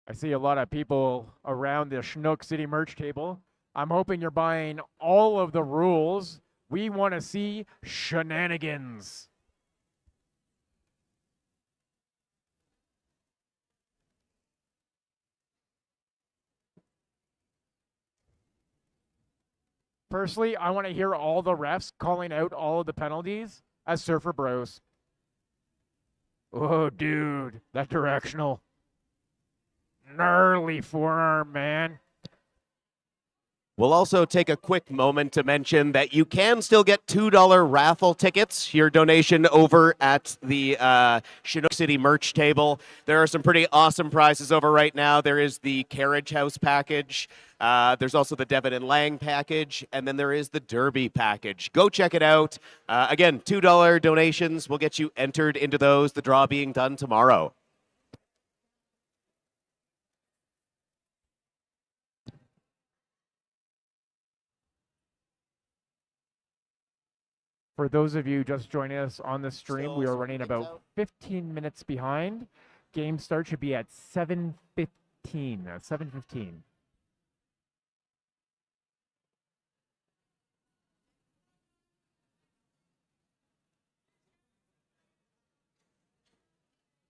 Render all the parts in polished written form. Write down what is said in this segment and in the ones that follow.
I see a lot of people around the Chinook City merch table. I'm hoping you're buying all of the rules. We want to see shenanigans. Personally, I want to hear all the refs calling out all of the penalties as Surfer Bros. Oh, dude, that directional. Gnarly forearm, man. We'll also take a quick moment to mention that you can still get $2 raffle tickets, your donation over at the Chinook City merch table. There are some pretty awesome prizes over right now. There is the Carriage House package. There's also the Devon and Lang package, and then there is the Derby package. Go check it out. Again, $2 donations will get you entered into those, the draw being done tomorrow. For those of you just joining us on the stream, we are running about 15 minutes behind. Game start should be at 7:15. 7:15.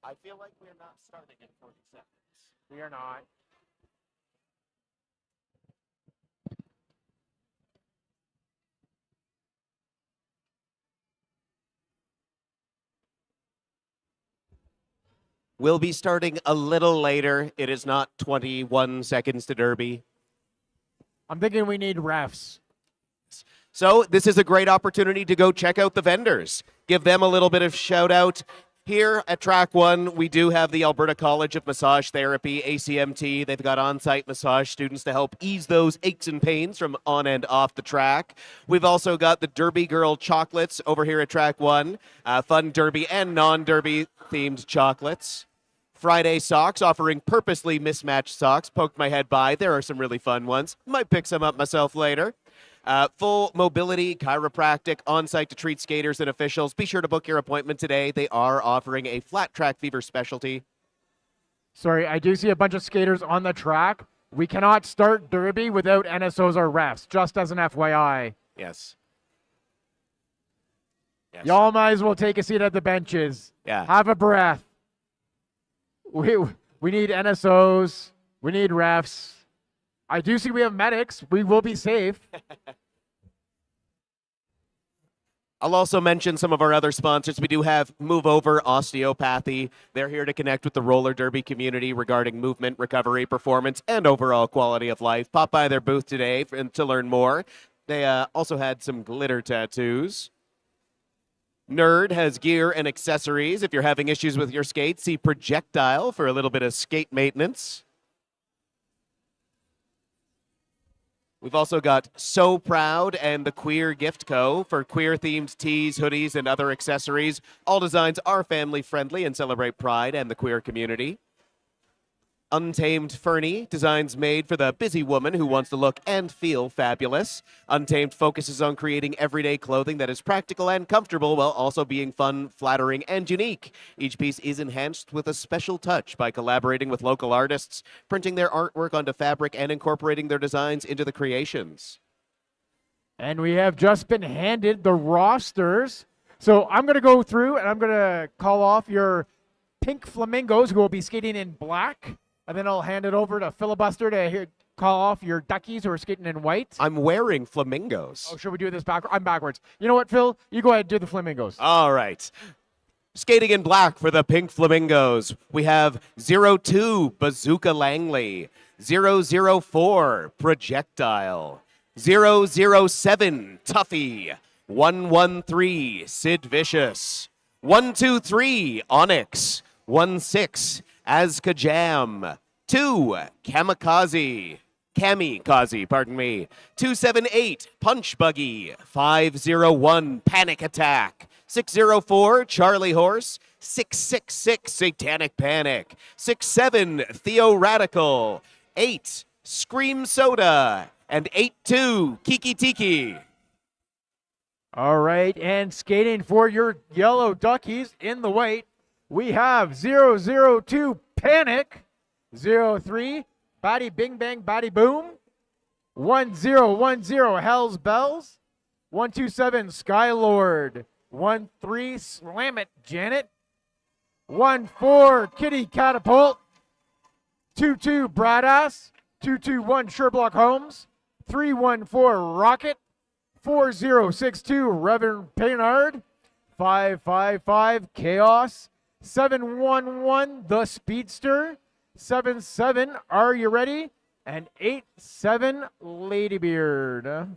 I feel like we're not starting in 40 seconds. We are not. We'll be starting a little later. It is not 21 seconds to Derby. I'm thinking we need refs. So this is a great opportunity to go check out the vendors. Give them a little bit of shout out. Here at Track1, we do have the Alberta College of Massage Therapy, ACMT. They've got on-site massage students to help ease those aches and pains from on and off the track. We've also got the Derby Girl chocolates over here at Track1. Fun Derby and non-Derby themed chocolates. Friday socks, offering purposely mismatched socks. Poked my head by. There are some really fun ones. Might pick some up myself later. Full mobility, chiropractic, on-site to treat skaters and officials. Be sure to book your appointment today. They are offering a flat track fever specialty. Sorry, I do see a bunch of skaters on the track. We cannot start Derby without NSOs or refs, just as an FYI. Yes. Y'all might as well take a seat at the benches. Yeah. Have a breath. We need NSOs. We need refs. I do see we have medics. We will be safe. I'll also mention some of our other sponsors. We do have Move Over Osteopathy. They're here to connect with the roller derby community regarding movement, recovery, performance, and overall quality of life. Pop by their booth today to learn more. They also had some glitter tattoos. Nerd has gear and accessories. If you're having issues with your skates, see Projectile for a little bit of skate maintenance. We've also got So Proud and the Queer Gift Co. for queer-themed tees, hoodies, and other accessories. All designs are family-friendly and celebrate pride and the queer community. Untamed Fernie, designs made for the busy woman who wants to look and feel fabulous. Untamed focuses on creating everyday clothing that is practical and comfortable while also being fun, flattering, and unique. Each piece is enhanced with a special touch by collaborating with local artists, printing their artwork onto fabric, and incorporating their designs into the creations. And we have just been handed the rosters. So I'm going to go through and I'm going to call off your pink flamingos who will be skating in black. And then I'll hand it over to Filibuster to call off your Duckies who are skating in white. I'm wearing flamingos. Oh, should we do this backwards? I'm backwards. You know what, Phil? You go ahead and do the flamingos. All right. Skating in black for the pink flamingos, we have 02 Bazooka Langley, 004 Projectile, 007 Tuffy, 113 Sid Vicious, 123 Onyx, 16 Azka Jam, 2 Kamikaze, 278 Punch Buggy, 501 Panic Attack, 604 Charlie Horse, 666 Satanic Panic, 67 Theo Radical, 8 Scream Soda, and 82 Kiki Tiki. All right, and skating for your yellow Duckies in the white, we have 002 Panic, 03, Batty Bing Bang Batty Boom. 1010, Hell's Bells. 127, Skylord. 13, Slam It, Janet. 14, Kitty Catapult. 22, Bradass. 221, Sherlock Holmes. 314, Rocket. 4062, Reverend Paynard. 555, Chaos. 711, The Speedster. 77, Are You Ready? And 87, Ladybeard.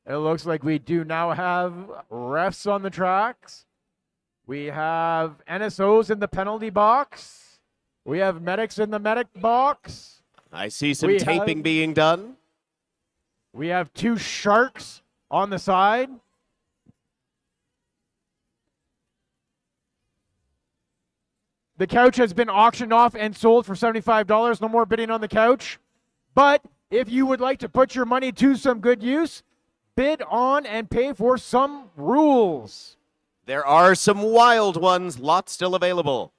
It looks like we do now have refs on the tracks. We have NSOs in the penalty box. We have medics in the medic box. I see some taping being done. We have 2 sharks on the side. The couch has been auctioned off and sold for $75. No more bidding on the couch. But if you would like to put your money to some good use, bid on and pay for some rules. There are some wild ones, lots still available.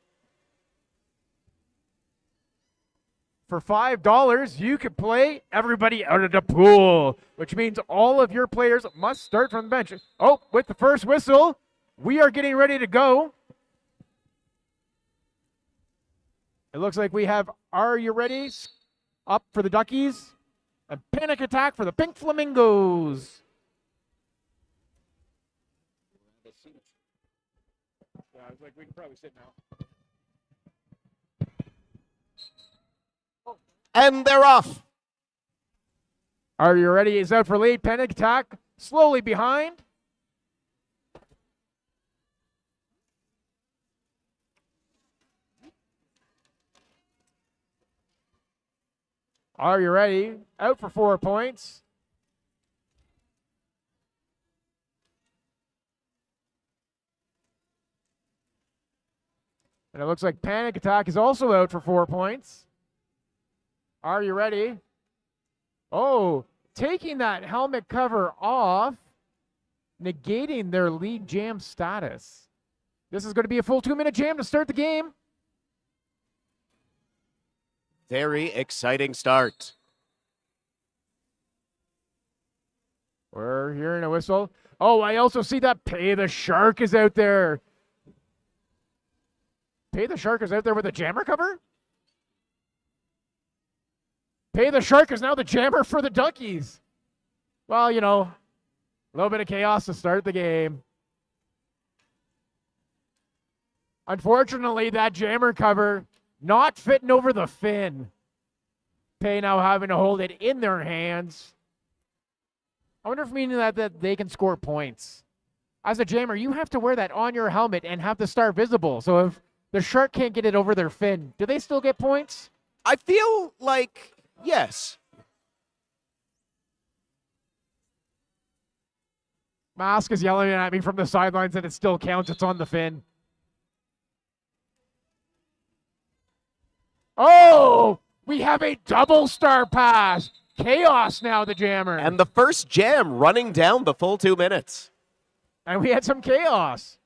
For $5, you could play everybody out of the pool, which means all of your players must start from the bench. Oh, with the first whistle, we are getting ready to go. It looks like we have Are You Ready up for the Duckies and Panic Attack for the Pink Flamingos. Yeah, I was like, we can probably sit now. And they're off. Are You Ready is out for lead. Panic Attack slowly behind. Are You Ready out for 4 points. And it looks like Panic Attack is also out for 4 points. Are You Ready? Oh, taking that helmet cover off, negating their lead jam status. This is going to be a full 2-minute jam to start the game. Very exciting start. We're hearing a whistle. Oh, I also see that Pay the Shark is out there. Pay the Shark is out there with a jammer cover? Pay the Shark is now the jammer for the Duckies. Well, you know, a little bit of chaos to start the game. Unfortunately, that jammer cover not fitting over the fin. Pay now having to hold it in their hands. I wonder if meaning that they can score points. As a jammer, you have to wear that on your helmet and have the star visible. So if the Shark can't get it over their fin, do they still get points? I feel like, yes. Mask is yelling at me from the sidelines that it still counts. It's on the fin. Oh, we have a double star pass. Chaos now, the jammer. And the first jam running down the full 2 minutes. And we had some chaos.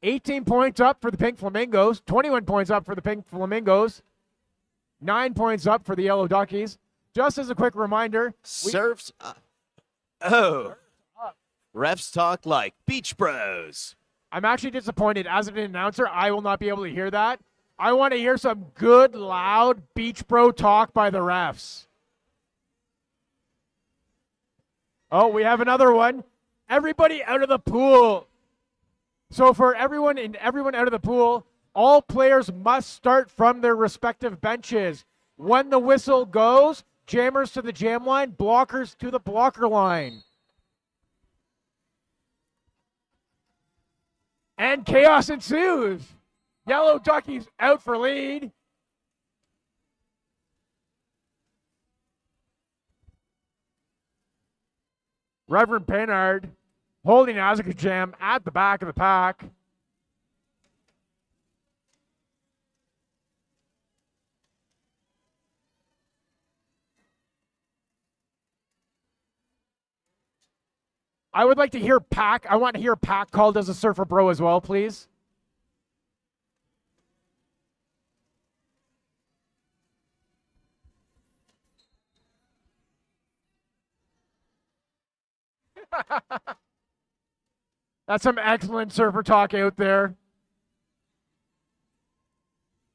18 points up for the Pink Flamingos. 21 points up for the Pink Flamingos. 9 points up for the Yellow Duckies. Just as a quick reminder. Surfs up. Oh. Refs talk like Beach Bros. I'm actually disappointed. As an announcer, I will not be able to hear that. I want to hear some good, loud Beach Bro talk by the refs. Oh, we have another one. Everybody out of the pool. So for everyone out of the pool, all players must start from their respective benches. When the whistle goes, jammers to the jam line, blockers to the blocker line. And chaos ensues. Yellow Duckies out for lead. Reverend Paynard holding Azaka Jam at the back of the pack. I would like to hear Pack. I want to hear Pack called as a surfer bro as well, please. That's some excellent surfer talk out there.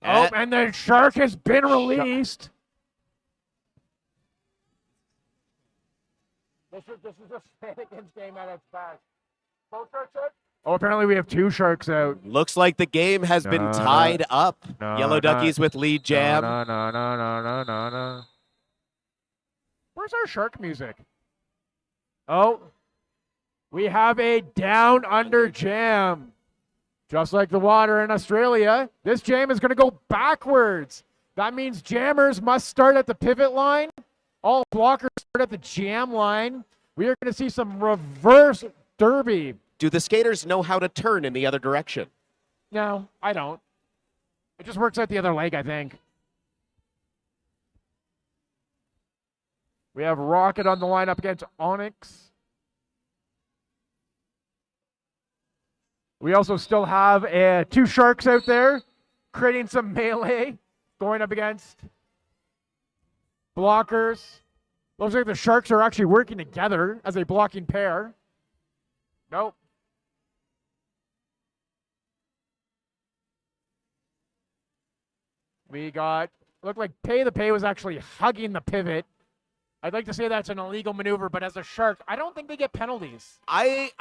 Eh, Oh, and the shark has been released. This is a Shenanigans game at its best. Both sharks out? Oh, apparently we have 2 sharks out. looks like the game has been No, tied up. no, Yellow no. Duckies with lead jam. No. Where's our shark music? Oh, we have a down under jam. Just like the water in Australia, this jam is going to go backwards. That means jammers must start at the pivot line. All blockers start at the jam line. We are going to see some reverse derby. Do the skaters know how to turn in the other direction? No, I don't. It just works out the other leg, I think. We have Rocket on the line up against Onyx. We also still have 2 sharks out there creating some melee going up against blockers. Looks like the sharks are actually working together as a blocking pair. Nope. We got, looked like Pay the Pay was actually hugging the pivot. I'd like to say that's an illegal maneuver, but as a shark, I don't think they get penalties. I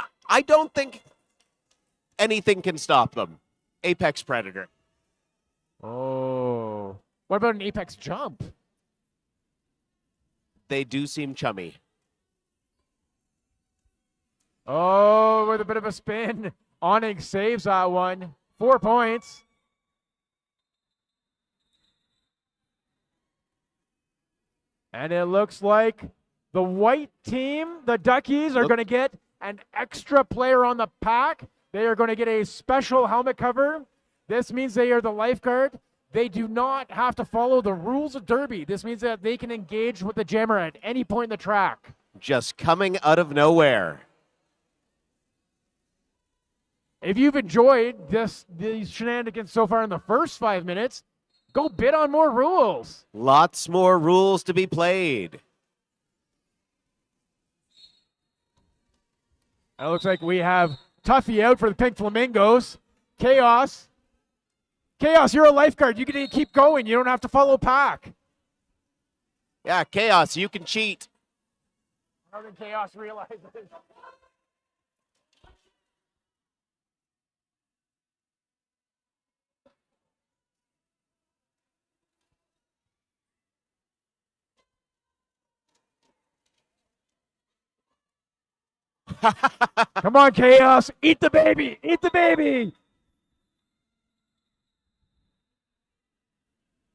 don't think anything can stop them. Apex Predator. Oh. What about an apex jump? They do seem chummy. Oh, with a bit of a spin. Onyx saves that one. 4 points. And it looks like the white team, the Duckies, are going to get an extra player on the pack. They are going to get a special helmet cover. This means they are the lifeguard. They do not have to follow the rules of Derby. This means that they can engage with the jammer at any point in the track. Just coming out of nowhere. If you've enjoyed these shenanigans so far in the first 5 minutes, go bid on more rules. Lots more rules to be played. It looks like we have Tuffy out for the Pink Flamingos. Chaos. Chaos, you're a lifeguard. You can keep going. You don't have to follow pack. Yeah, Chaos, you can cheat. How did Chaos realize this? Come on, Chaos. Eat the baby. Eat the baby.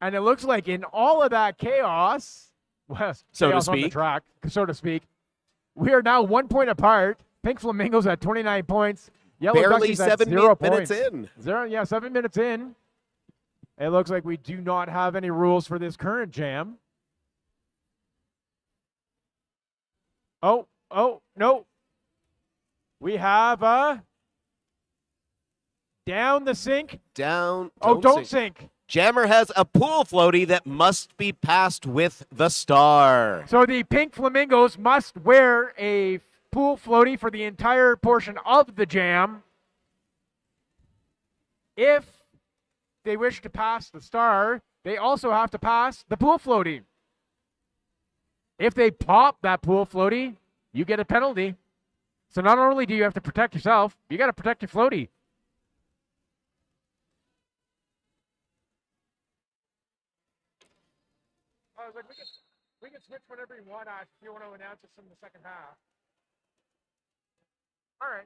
And it looks like in all of that chaos, well, So to chaos on the speak. track, so to speak, we are now 1 point apart. Pink Flamingos at 29 points. Yellow Barely Duckies at 7 0 minutes points. in. 7 minutes in. It looks like we do not have any rules for this current jam. Oh, no. We have down the sink. Down. Don't sink. Jammer has a pool floaty that must be passed with the star. So the Pink Flamingos must wear a pool floaty for the entire portion of the jam. If they wish to pass the star, they also have to pass the pool floaty. If they pop that pool floaty, you get a penalty. So not only do you have to protect yourself, you got to protect your floaty. I was like, we can switch whenever you want, Ash, if you want to announce us in the second half. All right.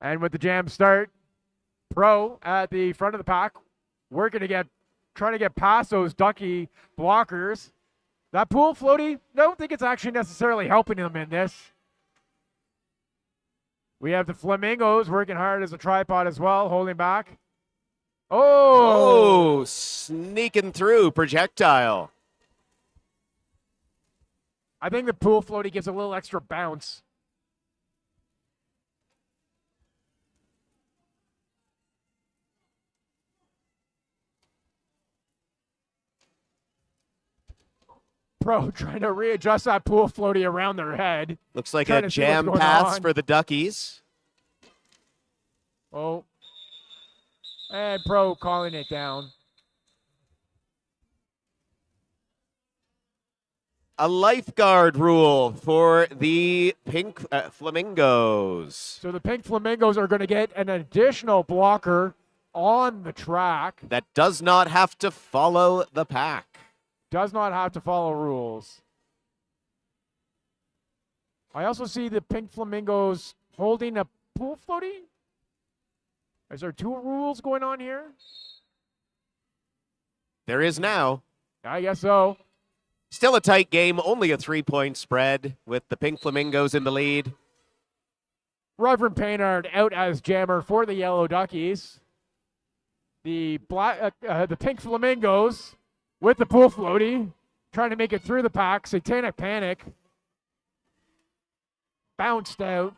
And with the jam start, Pro at the front of the pack, trying to get past those Ducky blockers. That pool floaty, don't think it's actually necessarily helping them in this. We have the Flamingos working hard as a tripod as well, holding back. Oh, sneaking through projectile. I think the pool floaty gives a little extra bounce. Pro trying to readjust that pool floaty around their head. Looks like Trying a to see what's jam going pass on. for the Duckies. Oh. And Pro calling it down. A lifeguard rule for the pink flamingos. So the Pink Flamingos are going to get an additional blocker on the track. That does not have to follow the pack. Does not have to follow rules. I also see the Pink Flamingos holding a pool floaty. Is there two rules going on here? There is now. I guess so. Still a tight game, only a 3-point spread with the Pink Flamingos in the lead. Reverend Paynard out as jammer for the Yellow Duckies. The Pink Flamingos with the pool floaty trying to make it through the pack. Satanic Panic bounced out.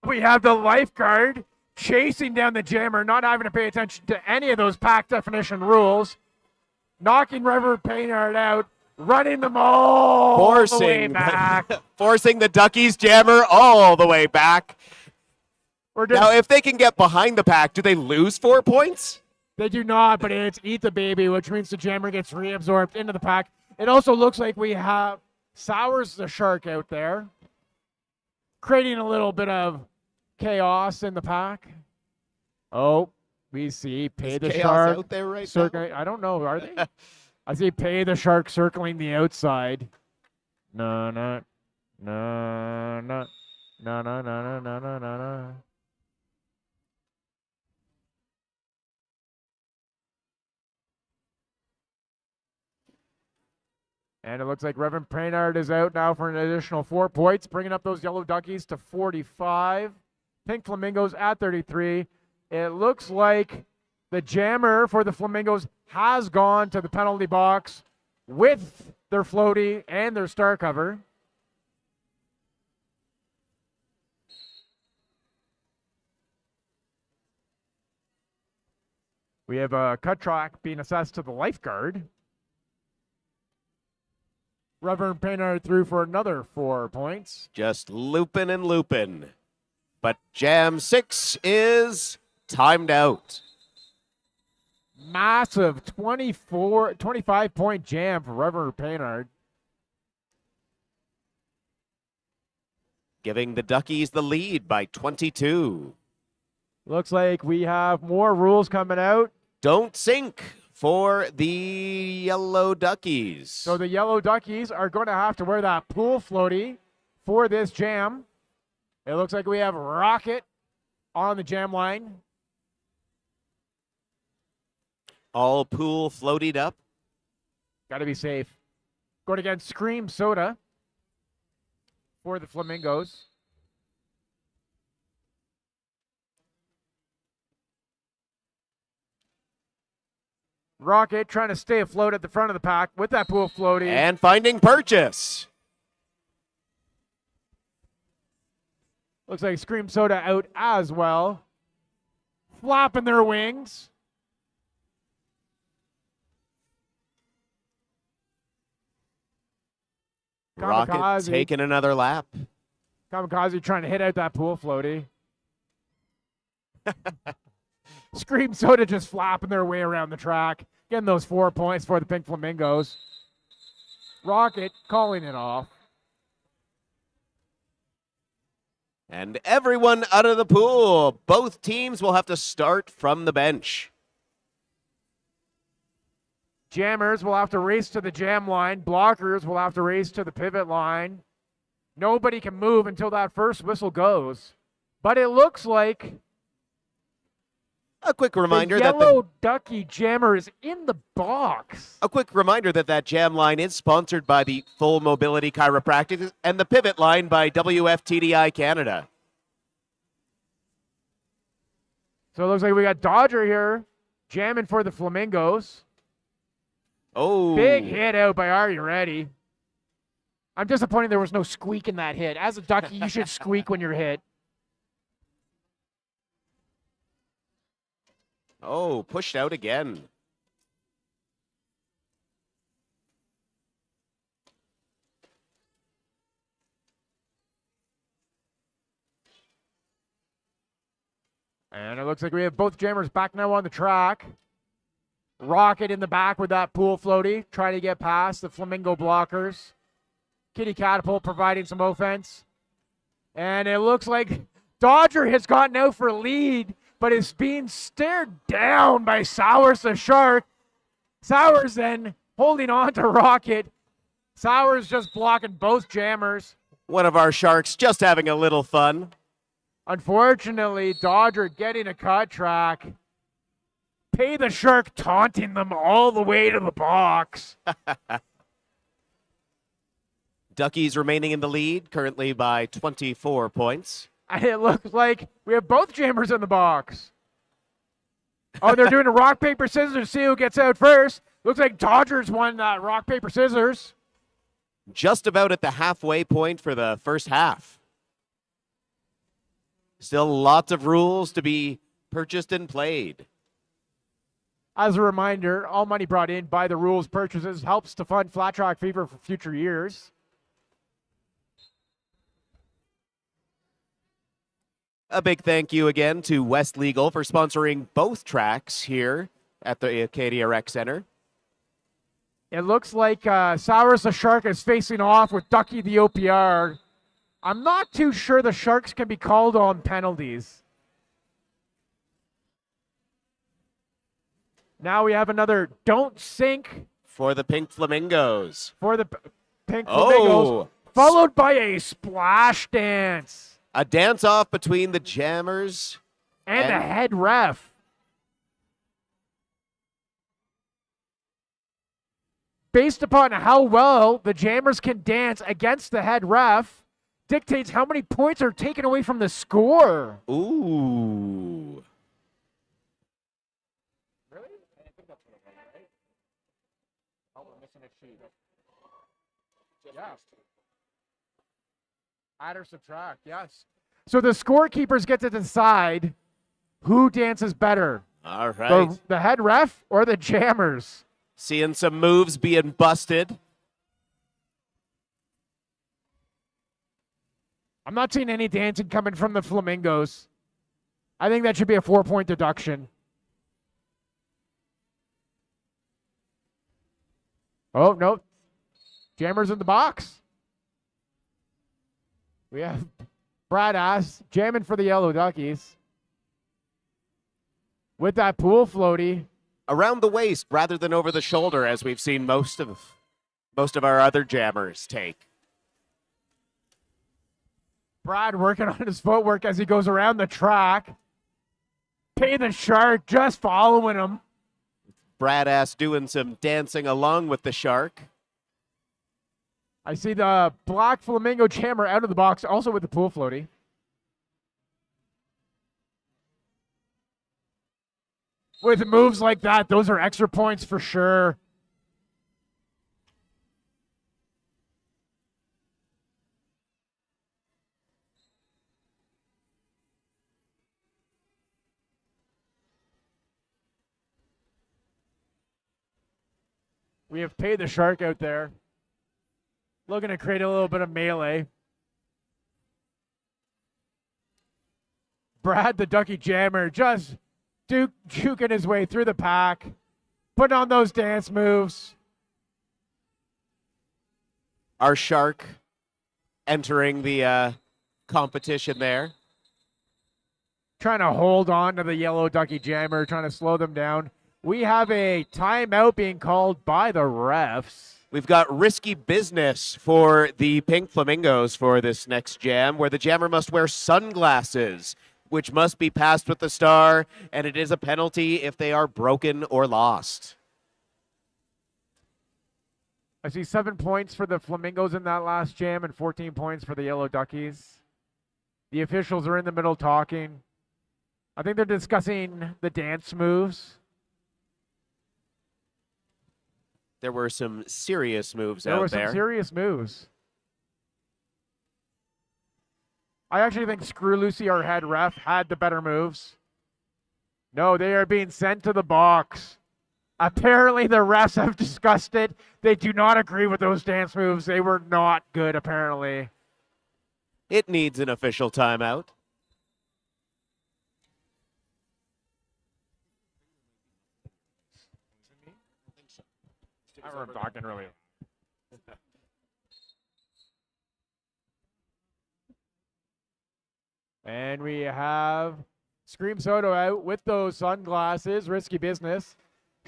We have the lifeguard chasing down the jammer, not having to pay attention to any of those pack definition rules, knocking Reverend Paynard out, running them all the way back. Forcing the Duckies jammer all the way back. Now, if they can get behind the pack, do they lose 4 points? They do not, but it's eat the baby, which means the jammer gets reabsorbed into the pack. It also looks like we have Sours the Shark out there, creating a little bit of chaos in the pack. Oh, we see Pay the Shark out there right circling. I don't know, are they? I see Pay the Shark circling the outside. No. And it looks like Reverend Paynard is out now for an additional 4 points, bringing up those Yellow Duckies to 45. Pink Flamingos at 33. It looks like the jammer for the Flamingos has gone to the penalty box with their floaty and their star cover. We have a cut track being assessed to the lifeguard. Reverend Paynard threw for another 4 points. Just looping and looping. But Jam 6 is timed out. Massive 25-point jam for Reverend Paynard. Giving the Duckies the lead by 22. Looks like we have more rules coming out. Don't sink for the Yellow Duckies. So the Yellow Duckies are going to have to wear that pool floaty for this jam. It looks like we have Rocket on the jam line. All pool floated up. Got to be safe. Going against Scream Soda for the Flamingos. Rocket trying to stay afloat at the front of the pack with that pool floaty. And finding purchase. Looks like Scream Soda out as well. Flapping their wings. Rocket Kamikaze. taking another lap. Kamikaze trying to hit out that pool floaty. Scream Soda just flapping their way around the track. Getting those 4 points for the Pink Flamingos. Rocket calling it off. And everyone out of the pool. Both teams will have to start from the bench. Jammers will have to race to the jam line. Blockers will have to race to the pivot line. Nobody can move until that first whistle goes. But it looks like A quick reminder the that Yellow Ducky jammer is in the box. a quick reminder that jam line is sponsored by the Full Mobility Chiropractic and the pivot line by WFTDI Canada. So it looks like we got Dodger here jamming for the Flamingos. Oh, Big hit out by Are You Ready? I'm disappointed there was no squeak in that hit. As a Ducky, you should squeak when you're hit. Oh, pushed out again. And it looks like we have both jammers back now on the track. Rocket in the back with that pool floaty, trying to get past the Flamingo blockers. Kitty Catapult providing some offense. And it looks like Dodger has gotten out for lead, but is being stared down by Sowers the Shark. Sowers then holding on to Rocket. Sowers just blocking both jammers. One of our sharks just having a little fun. Unfortunately, Dodger getting a cut track. Pay the Shark taunting them all the way to the box. Duckies remaining in the lead, currently by 24 points. And it looks like we have both jammers in the box. Oh, they're doing a rock, paper, scissors to see who gets out first. Looks like Dodgers won that rock, paper, scissors. Just about at the halfway point for the first half. Still lots of rules to be purchased and played. As a reminder, all money brought in by the rules purchases helps to fund Flat Track Fever for future years. A big thank you again to West Legal for sponsoring both tracks here at the Acadia Rec Center. It looks like Sowers the Shark is facing off with Ducky the OPR. I'm not too sure the Sharks can be called on penalties. Now we have another don't sink For the Pink Flamingos. for the Pink Flamingos, followed by a splash dance. A dance-off between the jammers. And the head ref. Based upon how well the jammers can dance against the head ref, dictates how many points are taken away from the score. Ooh. Really? I think that's what it was, right? Oh, we're missing a sheet. Yeah. Add or subtract, yes. So the scorekeepers get to decide who dances better. All right. The head ref or the jammers? Seeing some moves being busted. I'm not seeing any dancing coming from the Flamingos. I think that should be a 4-point deduction. Oh, no. Jammers in the box. We have Brad Ass jamming for the Yellow Duckies. With that pool floaty. Around the waist rather than over the shoulder, as we've seen most of our other jammers take. Brad working on his footwork as he goes around the track. Pay the Shark just following him. Brad Ass doing some dancing along with the Shark. I see the black Flamingo jammer out of the box, also with the pool floaty. With moves like that, those are extra points for sure. We have Pay the Shark out there. Looking to create a little bit of melee. Brad the Ducky Jammer just juking his way through the pack, putting on those dance moves. Our Shark entering the competition there. Trying to hold on to the Yellow Ducky Jammer, trying to slow them down. We have a timeout being called by the refs. We've got risky business for the Pink Flamingos for this next jam, where the jammer must wear sunglasses, which must be passed with the star, and it is a penalty if they are broken or lost. I see 7 points for the Flamingos in that last jam and 14 points for the Yellow Duckies. The officials are in the middle talking. I think they're discussing the dance moves. There were some serious moves out there. There were some serious moves. I actually think Screw Lucy, our head ref, had the better moves. No, they are being sent to the box. Apparently, the refs have discussed it. They do not agree with those dance moves. They were not good, apparently. It needs an official timeout. I'm talking really. And we have Scream Soto out with those sunglasses. Risky business.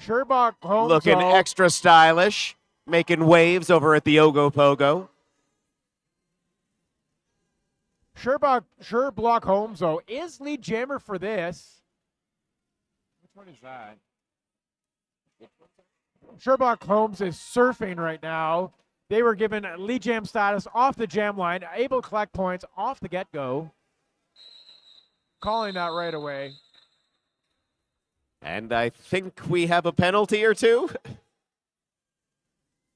Sherbach Holmes. Looking extra stylish, making waves over at the Ogopogo. Sherbach Holmes, though, is lead jammer for this. Which one is that? Sherbach Holmes is surfing right now. They were given lead jam status off the jam line, able to collect points off the get-go. Calling that right away. And I think we have a penalty or two.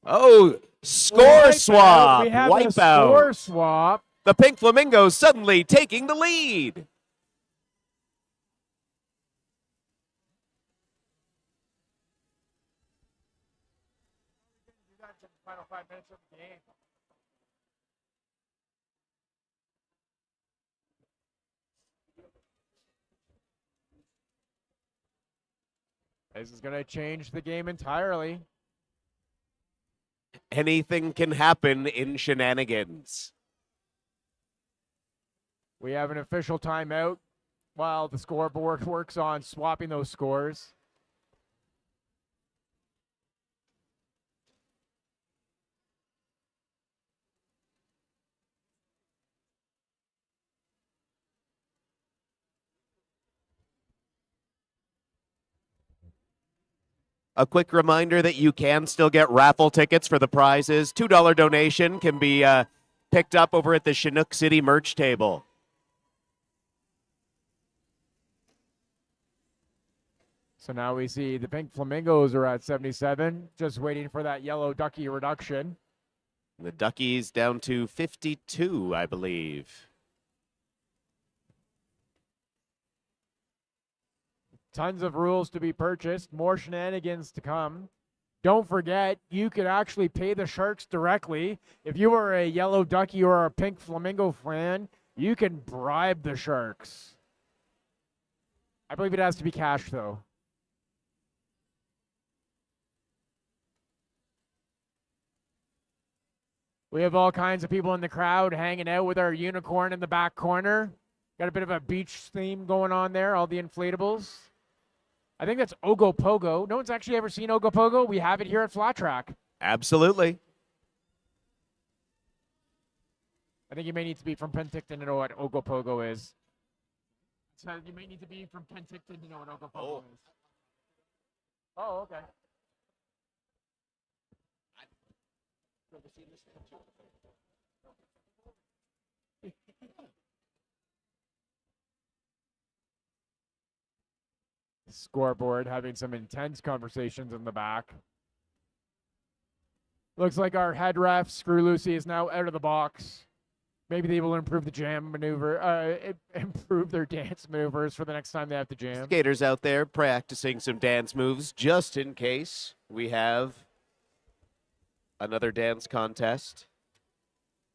Oh, score swap. We have a Wipeout. score swap. The Pink Flamingos suddenly taking the lead. Final 5 minutes of the game. This is going to change the game entirely. Anything can happen in shenanigans. We have an official timeout while the scoreboard works on swapping those scores. A quick reminder that you can still get raffle tickets for the prizes. $2 donation can be picked up over at the Chinook City merch table. So now we see the Pink Flamingos are at 77, just waiting for that yellow ducky reduction. The Duckies down to 52, I believe. Tons of rules to be purchased, more shenanigans to come. Don't forget, you could actually pay the Sharks directly. If you are a yellow ducky or a Pink Flamingo fan, you can bribe the Sharks. I believe it has to be cash, though. We have all kinds of people in the crowd hanging out with our unicorn in the back corner. Got a bit of a beach theme going on there, all the inflatables. I think that's Ogopogo. No one's actually ever seen Ogopogo. We have it here at Flat Track. Absolutely. I think you may need to be from Penticton to know what Ogopogo is. So you may need to be from Penticton to know what Ogopogo is. Oh, okay. Scoreboard having some intense conversations in the back. Looks like our head ref, Screw Lucy, is now out of the box. Maybe they will improve the jam maneuver, improve their dance maneuvers for the next time they have to jam. Skaters out there practicing some dance moves just in case we have another dance contest.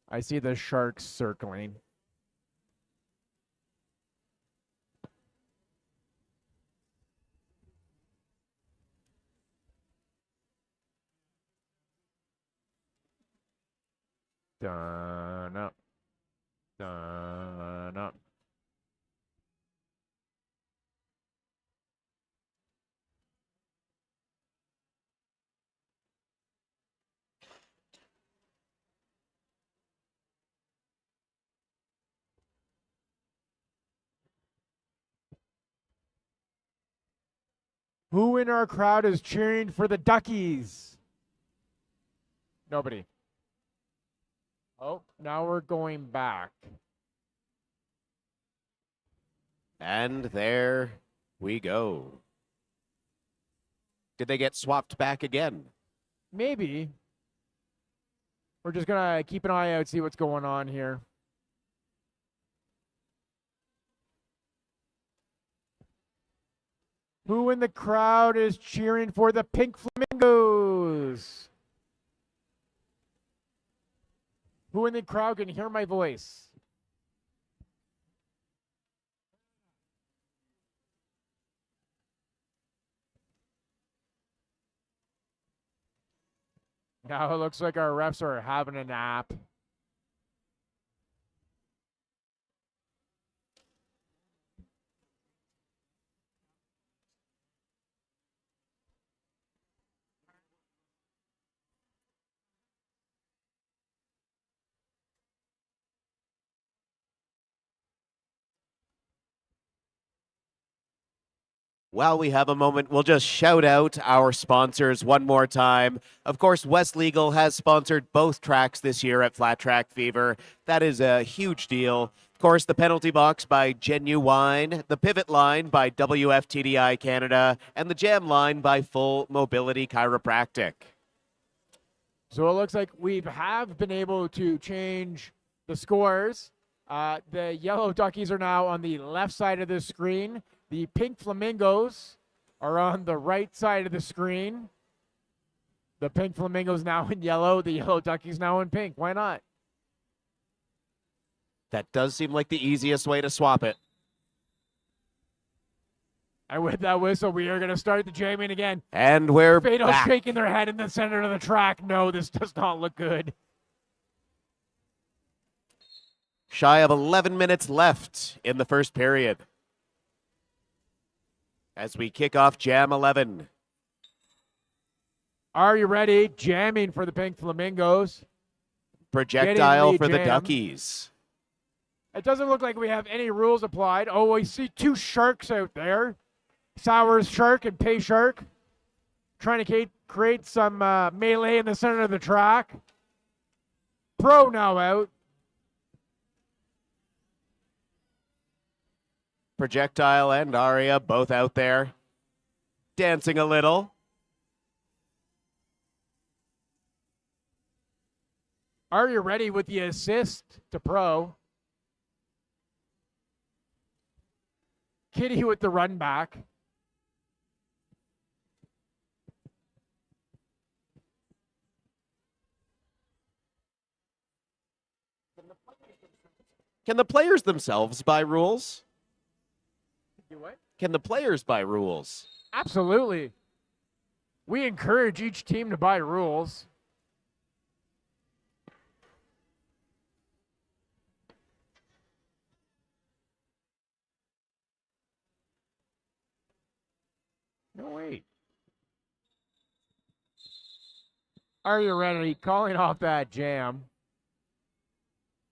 I see the Sharks circling. Done up. Done up. Who in our crowd is cheering for the Duckies? Nobody. Oh, now we're going back. And there we go. Did they get swapped back again? Maybe. We're just going to keep an eye out, see what's going on here. Who in the crowd is cheering for the Pink Flamingos? Who in the crowd can hear my voice? Now it looks like our refs are having a nap. While we have a moment, we'll just shout out our sponsors one more time. Of course, West Legal has sponsored both tracks this year at Flat Track Fever. That is a huge deal. Of course, the penalty box by Genuine, the pivot line by WFTDI Canada, and the jam line by Full Mobility Chiropractic. So it looks like we have been able to change the scores. The yellow Duckies are now on the left side of the screen. The pink Flamingos are on the right side of the screen. The pink Flamingos now in yellow. The yellow Duckies now in pink. Why not? That does seem like the easiest way to swap it. And with that whistle, we are going to start the jamming again. And we're Fatal back. shaking their head in the center of the track. No, this does not look good. Shy of 11 minutes left in the first period. As we kick off Jam 11. Are you ready? Jamming for the pink Flamingos. Projectile lead for the jam. Duckies. It doesn't look like we have any rules applied. Oh, I see two sharks out there. Sours Shark and Pay Shark. Trying to create some melee in the center of the track. Pro now out. Projectile and Aria both out there. Dancing a little. Are you ready with the assist to Pro? Kitty with the run back. Can the players themselves buy rules? Do what? Can the players buy rules? Absolutely. We encourage each team to buy rules. No, wait. Are you ready? Calling off that jam.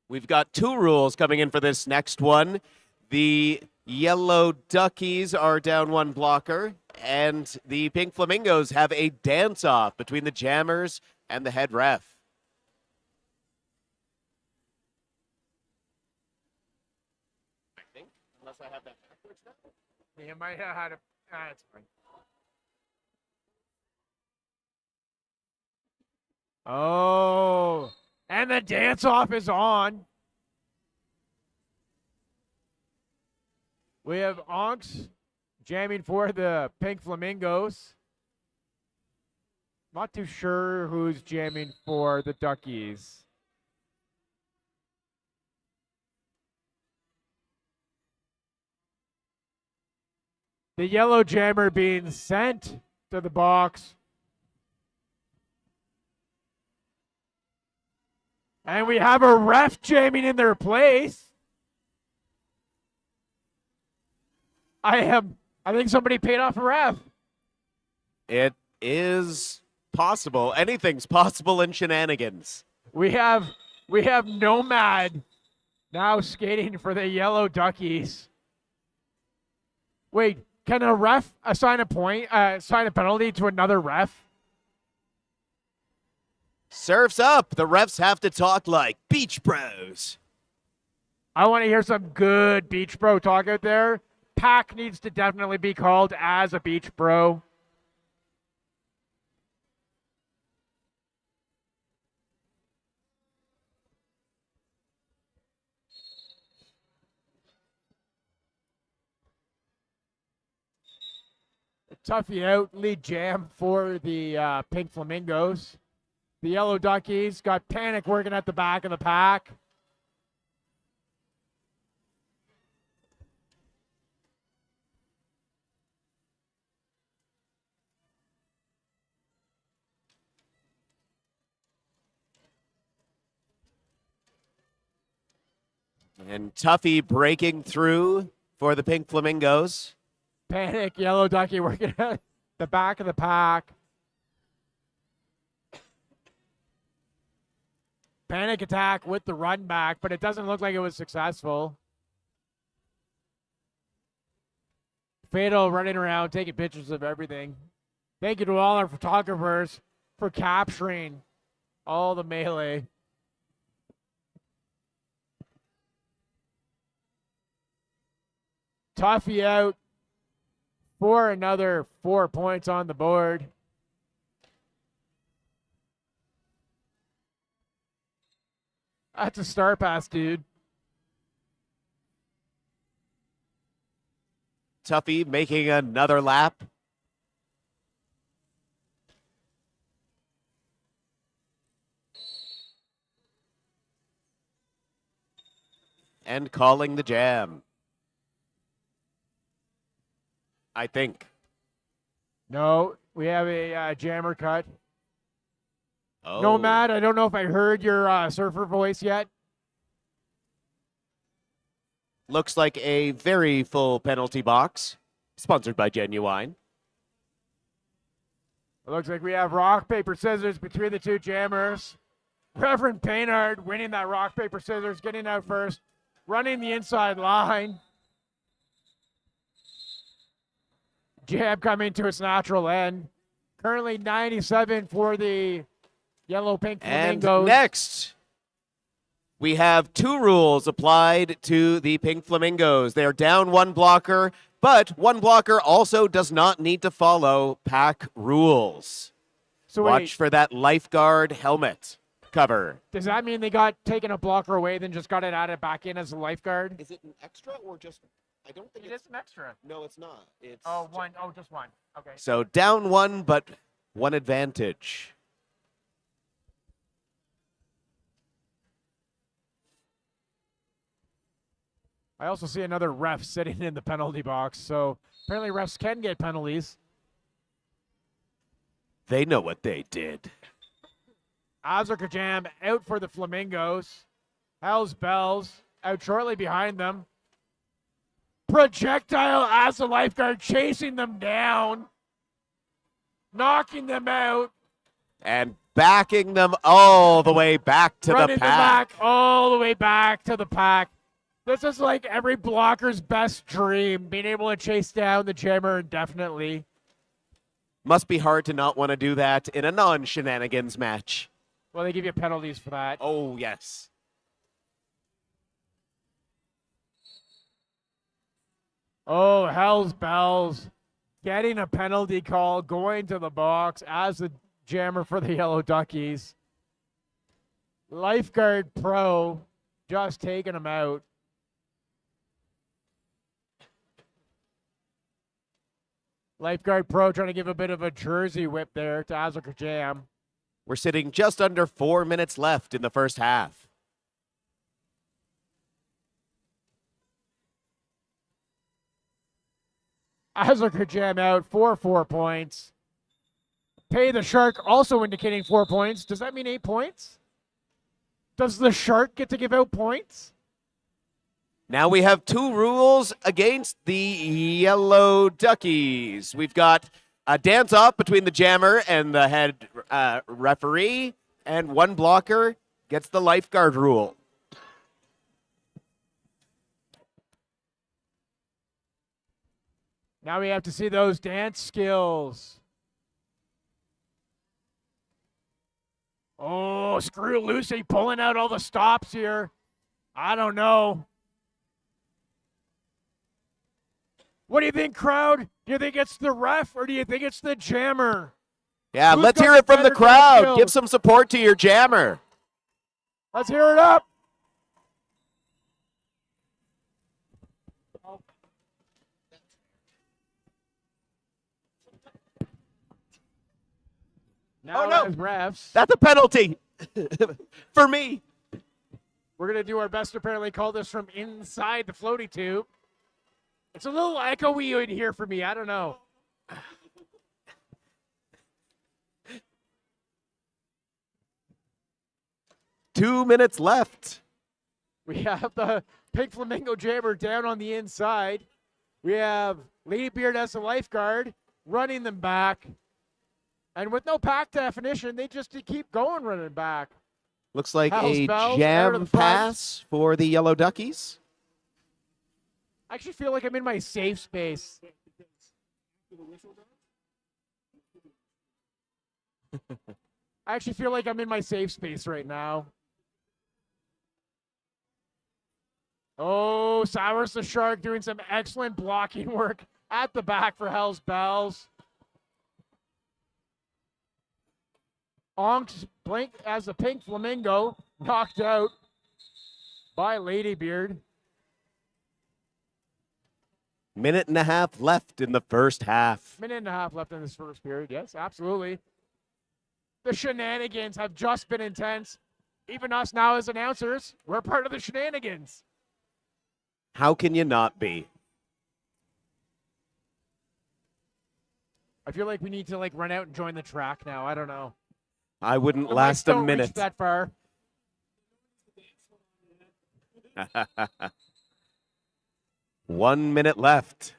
We've got two rules coming in for this next one. The yellow Duckies are down one blocker, and the pink Flamingos have a dance-off between the jammers and the head ref. I think, unless I have that backwards now. You might have had a... That's fine. Oh, and the dance-off is on. We have Onks jamming for the pink Flamingos. Not too sure who's jamming for the Duckies. The yellow jammer being sent to the box. And we have a ref jamming in their place. I think somebody paid off a ref. It is possible. Anything's possible in shenanigans. We have Nomad now skating for the yellow Duckies. Wait, can a ref assign a penalty to another ref? Surf's up. The refs have to talk like Beach Bros. I want to hear some good Beach Bro talk out there. Pack needs to definitely be called as a Beach Bro. Toughie out, lead jam for the pink Flamingos. The yellow Duckies got Panic working at the back of the pack. And Tuffy breaking through for the Pink Flamingos. Panic, Yellow Ducky working at the back of the pack. Panic attack with the run back, but it doesn't look like it was successful. Fatal running around, taking pictures of everything. Thank you to all our photographers for capturing all the melee. Tuffy out for another 4 points on the board. That's a star pass, dude. Tuffy making another lap. And calling the jam. I think. No, we have a jammer cut. Oh. No, Matt, I don't know if I heard your surfer voice yet. Looks like a very full penalty box. Sponsored by Genuine. It looks like we have rock, paper, scissors between the two jammers. Reverend Painard winning that rock, paper, scissors, getting out first, running the inside line. Jam coming to its natural end. Currently 97 for the yellow pink And flamingos. next, we have two rules applied to the Pink Flamingos. They are down one blocker, but one blocker also does not need to follow pack rules. So Watch wait, for that lifeguard helmet cover. does that mean they got taken a blocker away, then just got it added back in as a lifeguard? Is it an extra or just? I don't think It is an extra. No, it's not. It's Oh, one. Oh, just one. Okay. So down one, but one advantage. I also see another ref sitting in the penalty box, so apparently refs can get penalties. They know what they did. Azerkajam out for the Flamingos. Hell's Bells out shortly behind them. Projectile as a lifeguard chasing them down, knocking them out. And backing them all the way back to running the them pack. back all the way back to the pack. This is like every blocker's best dream, being able to chase down the jammer indefinitely. Must be hard to not want to do that in a non-shenanigans match. Well, they give you penalties for that. Oh, yes. Oh, Hell's Bells getting a penalty call, going to the box as the jammer for the Yellow Duckies. Lifeguard Pro just taking him out. Lifeguard Pro trying to give a bit of a jersey whip there to Azerkajam. We're sitting just under 4 minutes left in the first half. Azerkajam out for 4 points. Pay the Shark also indicating 4 points. Does that mean 8 points? Does the Shark get to give out points? Now we have two rules against the Yellow Duckies. We've got a dance-off between the jammer and the head referee, and one blocker gets the lifeguard rule. Now we have to see those dance skills. Oh, Screw Lucy pulling out all the stops here. I don't know. What do you think, crowd? Do you think it's the ref or do you think it's the jammer? Yeah, Who's let's got hear the it from the better dance crowd. skills? Give some support to your jammer. Let's hear it up. Now Oh, no. as refs, That's a penalty for me. we're going to do our best to apparently call this from inside the floaty tube. It's a little echoey in here for me. I don't know. Two minutes left. We have the Pink Flamingo Jammer down on the inside. We have Ladybeard as a lifeguard running them back. And with no pack definition, they just keep going running back. Looks like House a Bells out of the jam front. pass for the Yellow Duckies. I actually feel like I'm in my safe space. I actually feel like I'm in my safe space right now. Oh, Cyrus the Shark doing some excellent blocking work at the back for Hell's Bells. Onks blink as the Pink Flamingo knocked out by Ladybeard. Minute and a half left in the first half. Minute and a half left in this first period. Yes, absolutely. The shenanigans have just been intense. Even us now as announcers, we're part of the shenanigans. How can you not be? I feel like we need to run out and join the track now. I don't know. I wouldn't The mics last a don't reach minute. that far. 1 minute left.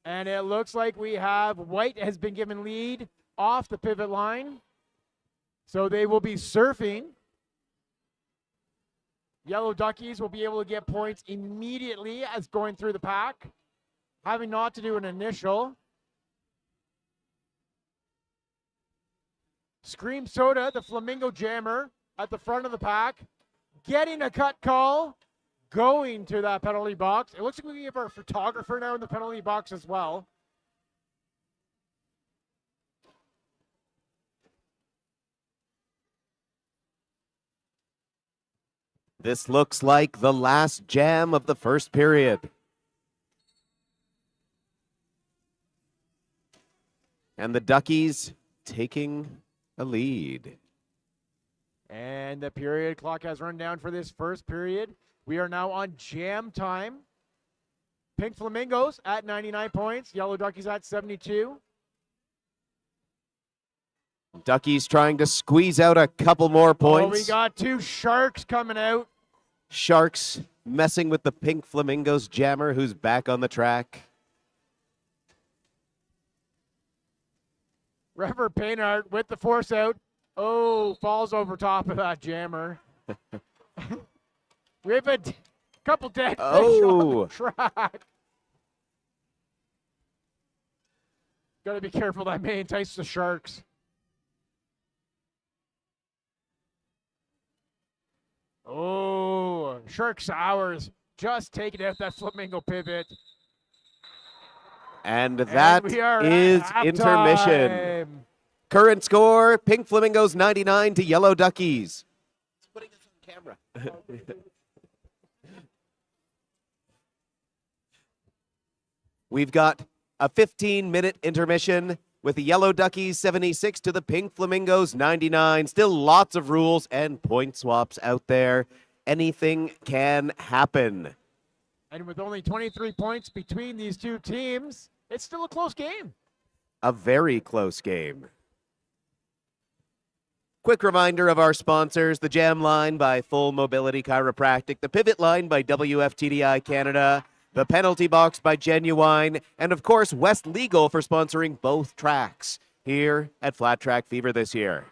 And it looks like we have White has been given lead off the pivot line. So they will be surfing. Yellow Duckies will be able to get points immediately as going through the pack, having not to do an initial. Scream Soda, the Flamingo Jammer, at the front of the pack, getting a cut call, going to that penalty box. It looks like we have our photographer now in the penalty box as well. This looks like the last jam of the first period. And the Duckies taking a lead. And the period clock has run down for this first period. We are now on jam time. Pink Flamingos at 99 points. Yellow Duckies at 72. Duckies trying to squeeze out a couple more points. Oh, we got two Sharks coming out. Sharks messing with the Pink Flamingos jammer who's back on the track. Rever Painart with the force out. Oh, falls over top of that jammer. We have a couple dead fish on the track. Got to be careful, that may entice the Sharks. Oh, Shark Sours just taking out that Flamingo pivot. And that is intermission. Current score, Pink Flamingos 99 to Yellow Duckies. Putting this on camera. We've got a 15-minute intermission with the Yellow Duckies 76 to the Pink Flamingos 99. Still lots of rules and point swaps out there. Anything can happen. And with only 23 points between these two teams, it's still a close game. A very close game. Quick reminder of our sponsors, the Jam Line by Full Mobility Chiropractic, the Pivot Line by WFTDI Canada, the Penalty Box by Genuine, and of course West Legal for sponsoring both tracks here at Flat Track Fever this year.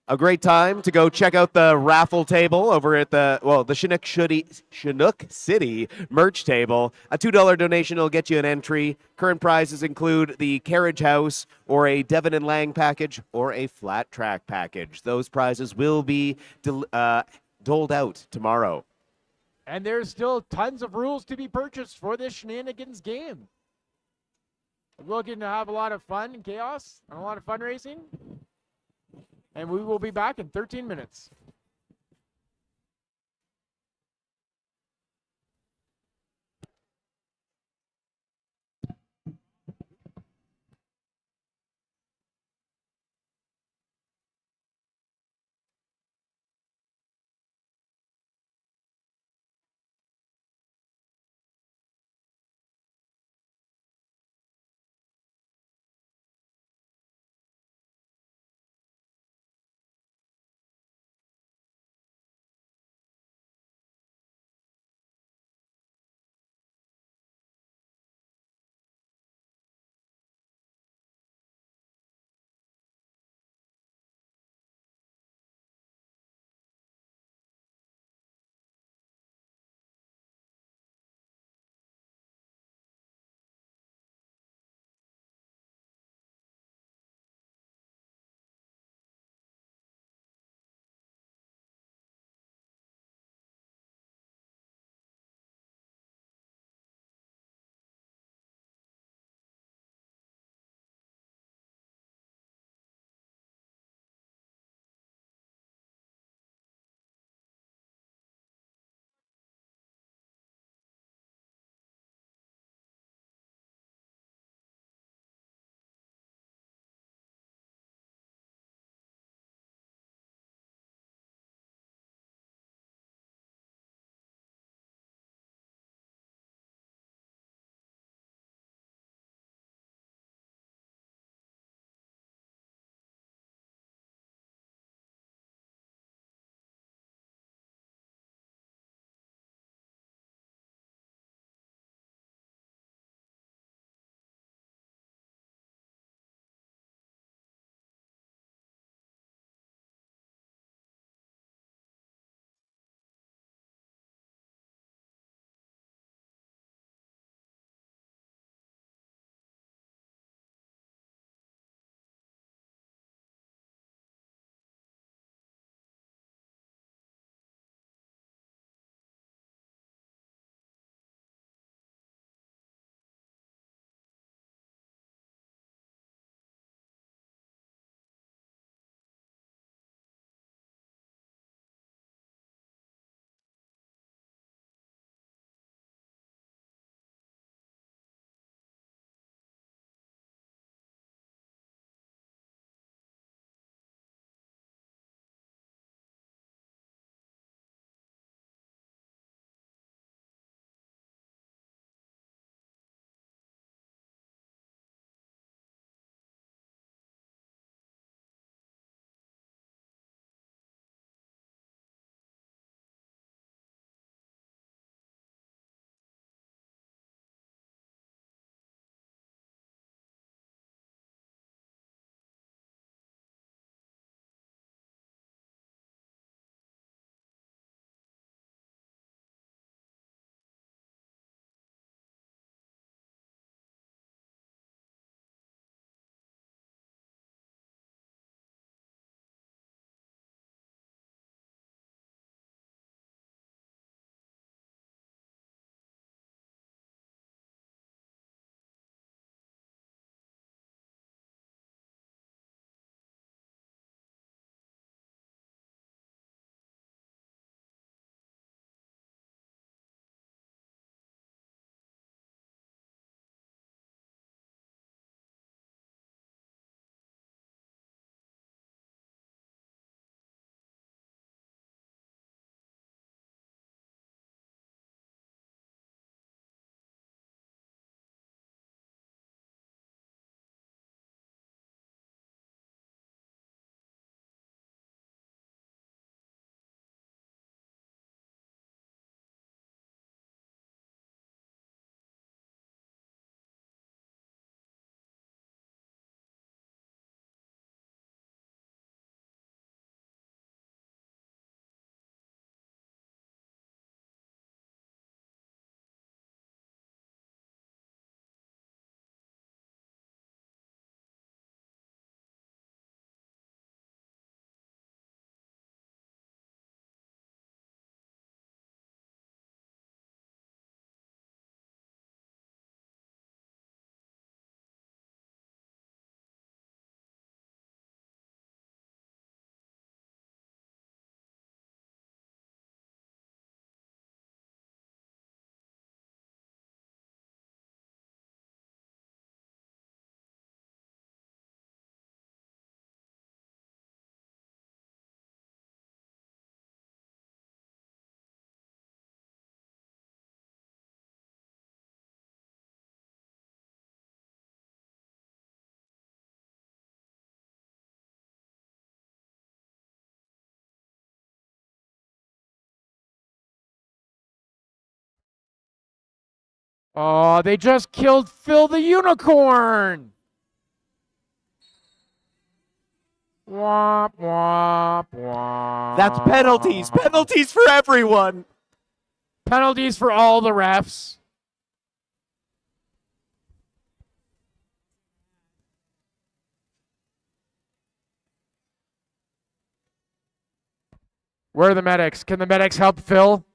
A great time to go check out the raffle table over at the Chinook City merch table. A $2 donation will get you an entry. Current prizes include the Carriage House or a Devon and Lang package or a Flat Track package. Those prizes will be doled out tomorrow. And there's still tons of rules to be purchased for this shenanigans game. We're looking to have a lot of fun and chaos and a lot of fundraising. And we will be back in 13 minutes. Oh, they just killed Phil the Unicorn. Womp, womp, womp. That's penalties. Penalties for everyone. Penalties for all the refs. Where are the medics? Can the medics help Phil?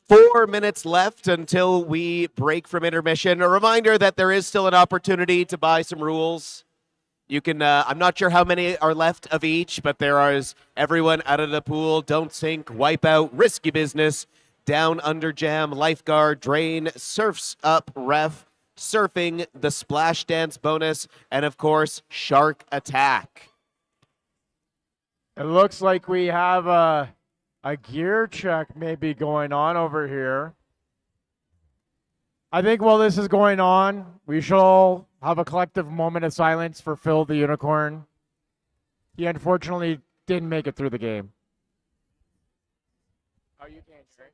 Four minutes left until we break from intermission. A reminder that there is still an opportunity to buy some rules. You can, I'm not sure how many are left of each, but there is everyone out of the pool, don't sink, wipe out, risky business, down, under, jam, lifeguard, drain, surfs up, ref, surfing, the splash dance bonus, and of course, shark attack. It looks like we have a gear check maybe going on over here. I think while this is going on, we shall have a collective moment of silence for Phil the Unicorn. He unfortunately didn't make it through the game. Oh, you can't, right?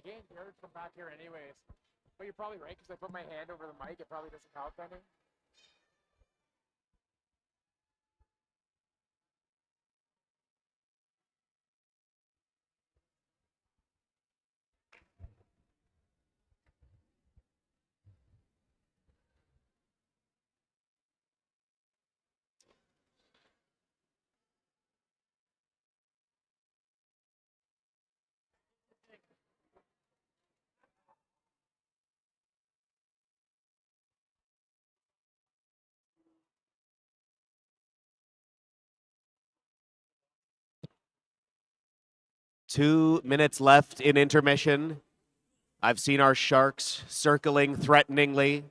can't hear it from back here anyways. But you're probably right, because I put my hand over the mic. It probably doesn't help any. Two minutes left in intermission. I've seen our sharks circling threateningly.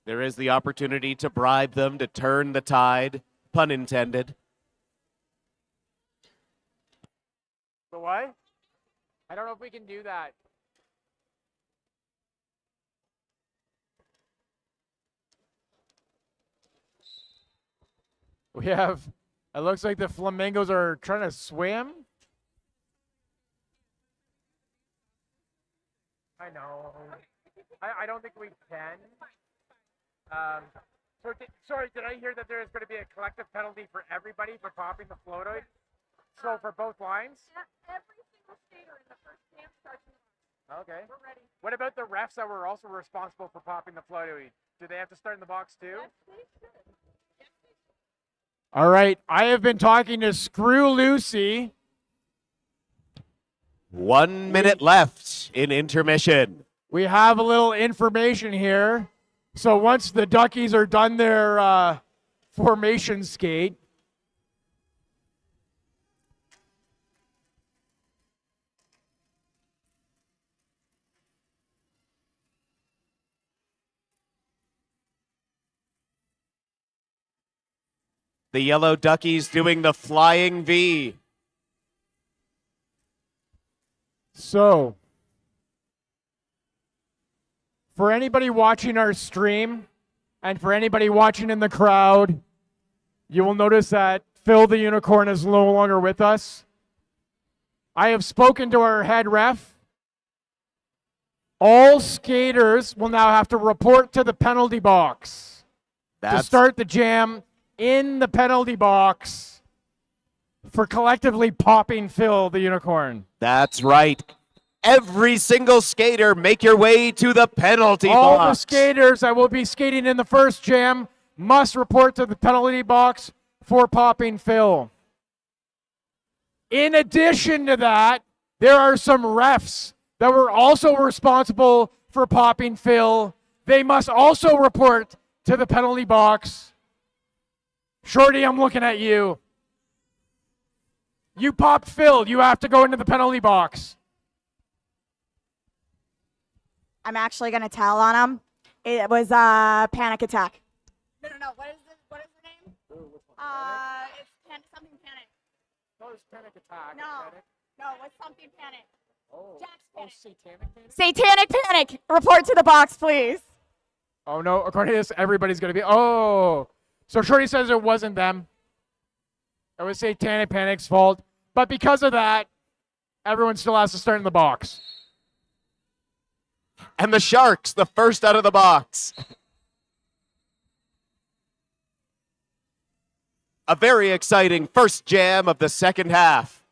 There is the opportunity to bribe them to turn the tide, pun intended. The what? I don't know if we can do that. We have, it looks like the flamingos are trying to swim. I know. I don't think we can. Sorry, did I hear that there is going to be a collective penalty for everybody for popping the floatoid? So for both lines? Every single skater in the first jam starts in the box. Okay. We're ready. What about the refs that were also responsible for popping the floatoid? Do they have to start in the box too? Yes, they should. Yes, they should. All right. I have been talking to Screw Lucy. 1 minute left in intermission. We have a little information here. So once the Duckies are done their formation skate, The yellow Duckies doing the flying V. so for anybody watching our stream and for anybody watching in the crowd, you will notice that Phil the Unicorn is no longer with us. I have spoken to our head ref. All skaters will now have to report to the penalty box to start the jam in the penalty box for collectively popping Phil the Unicorn. That's right. Every single skater, make your way to the penalty All box. the skaters that will be skating in the first jam must report to the penalty box for popping Phil. In addition to that, there are some refs that were also responsible for popping Phil. They must also report to the penalty box. Shorty, I'm looking at you. You popped Phil. You have to go into the penalty box. I'm actually going to tell on him. It was a panic attack. No. What is the name? It's something panic. No, it's panic attack. No. What's something panic? Oh. Jack's panic. Satanic panic? Satanic panic. Report to the box, please. Oh, no. According to this, everybody's going to be... Oh. So Shorty says it wasn't them. It was Satanic Panic's fault. But because of that, everyone still has to start in the box. And the Sharks, the first out of the box. A very exciting first jam of the second half.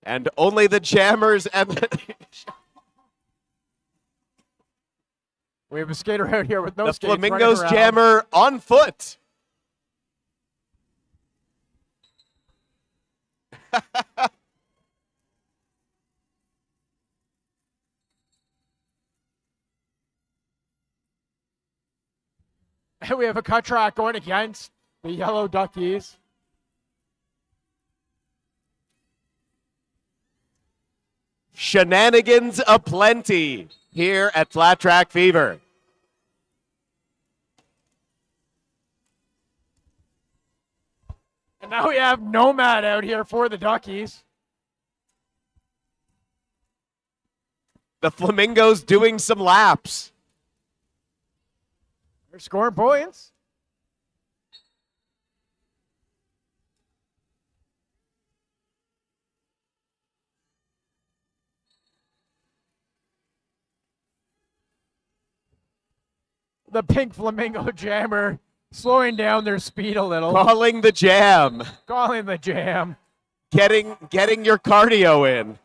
And only the jammers and the, We have a skater out here with no the skates running Flamingos around. jammer on foot. And we have a cut track going against the yellow Duckies. Shenanigans aplenty here at Flat Track Fever. And now we have Nomad out here for the Duckies. The Flamingos doing some laps. They're scoring points. The pink Flamingo jammer slowing down their speed a little. Calling the jam. Calling the jam. Getting your cardio in.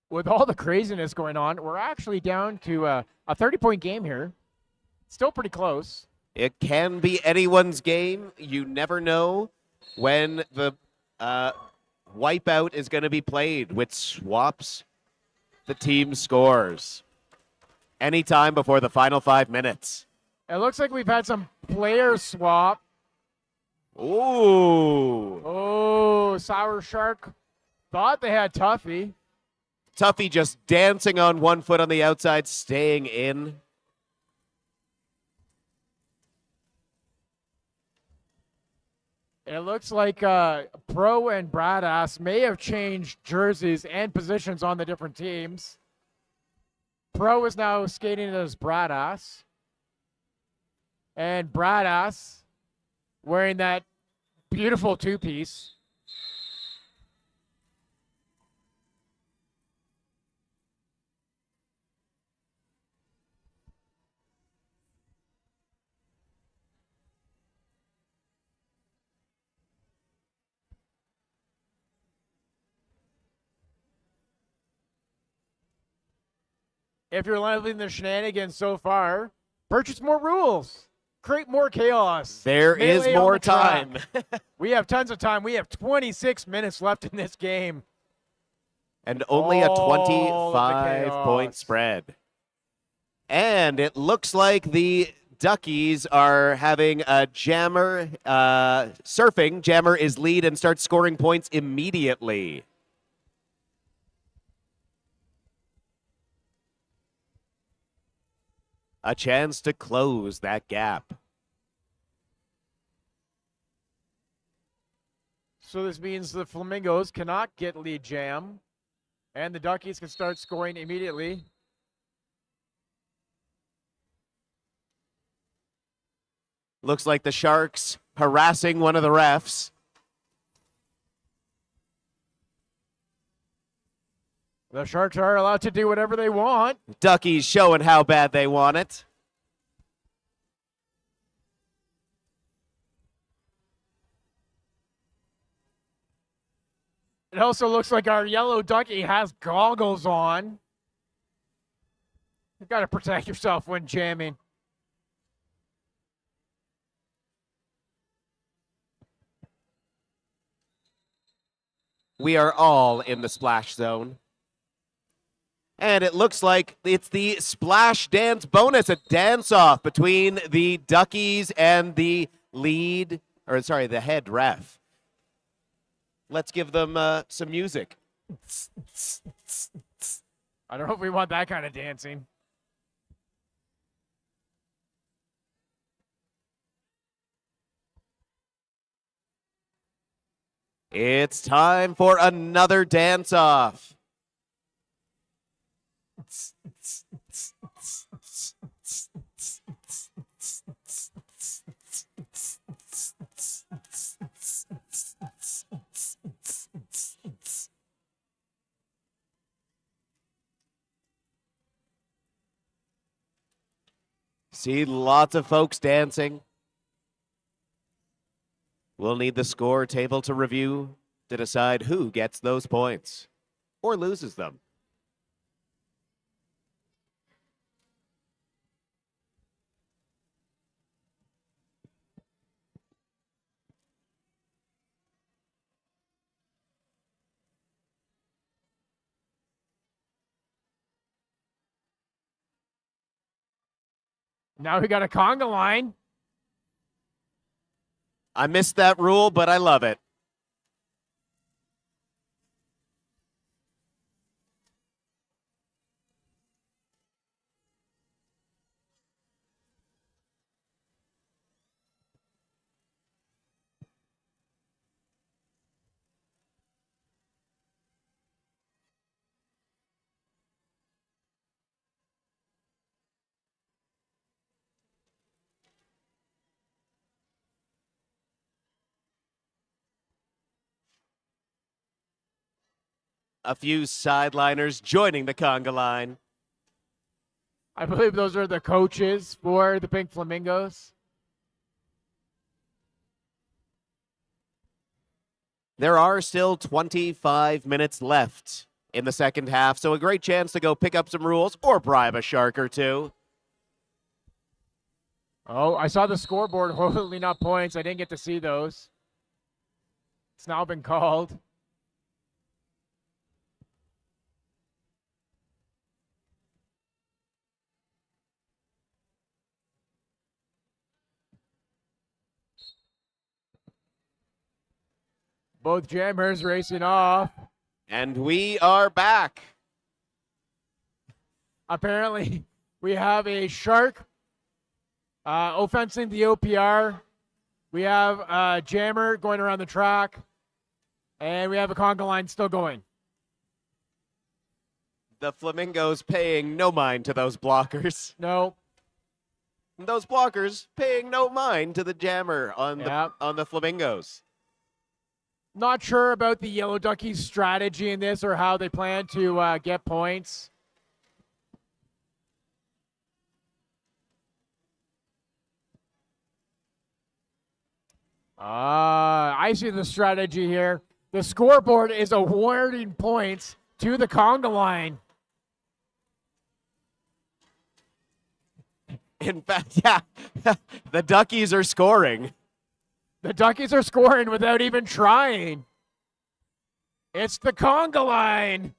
With all the craziness going on, we're actually down to a 30-point game here. Still pretty close. It can be anyone's game. You never know when the wipeout is going to be played, which swaps the team scores anytime before the final 5 minutes. It looks like we've had some player swap. Ooh. Oh, Sour Shark thought they had Tuffy. Tuffy just dancing on one foot on the outside, staying in. It looks like Pro and Bradass may have changed jerseys and positions on the different teams. Pro is now skating as Bradass. And Bradass wearing that beautiful two-piece. If you're loving the shenanigans so far, purchase more rules. Create more chaos. There is Melee on more the track. time. We have tons of time. We have 26 minutes left in this game. And only a All of the 25-point chaos. spread. And it looks like the Duckies are having a jammer surfing. Jammer is lead and starts scoring points immediately. A chance to close that gap. So this means the Flamingos cannot get lead jam, and the Duckies can start scoring immediately. Looks like the Sharks harassing one of the refs. The Sharks are allowed to do whatever they want. Duckies showing how bad they want it. It also looks like our yellow Ducky has goggles on. You've got to protect yourself when jamming. We are all in the splash zone. And it looks like it's the splash dance bonus, a dance-off between the Duckies and the the head ref. Let's give them some music. I don't know if we want that kind of dancing. It's time for another dance-off. See lots of folks dancing. We'll need the score table to review to decide who gets those points or loses them. Now we got a conga line. I missed that rule, but I love it. A few sideliners joining the conga line. I believe those are the coaches for the Pink Flamingos. There are still 25 minutes left in the second half, so a great chance to go pick up some rules or bribe a shark or two. Oh, I saw the scoreboard holding up points. I didn't get to see those. It's now been called. Both jammers racing off. And we are back. Apparently, we have a shark offensing the OPR. We have a jammer going around the track. And we have a conga line still going. The Flamingos paying no mind to those blockers. No. Those blockers paying no mind to the jammer on the Flamingos. Not sure about the Yellow Duckies' strategy in this or how they plan to get points. I see the strategy here. The scoreboard is awarding points to the conga line. In fact, yeah, the Duckies are scoring. The Duckies are scoring without even trying. It's the conga line.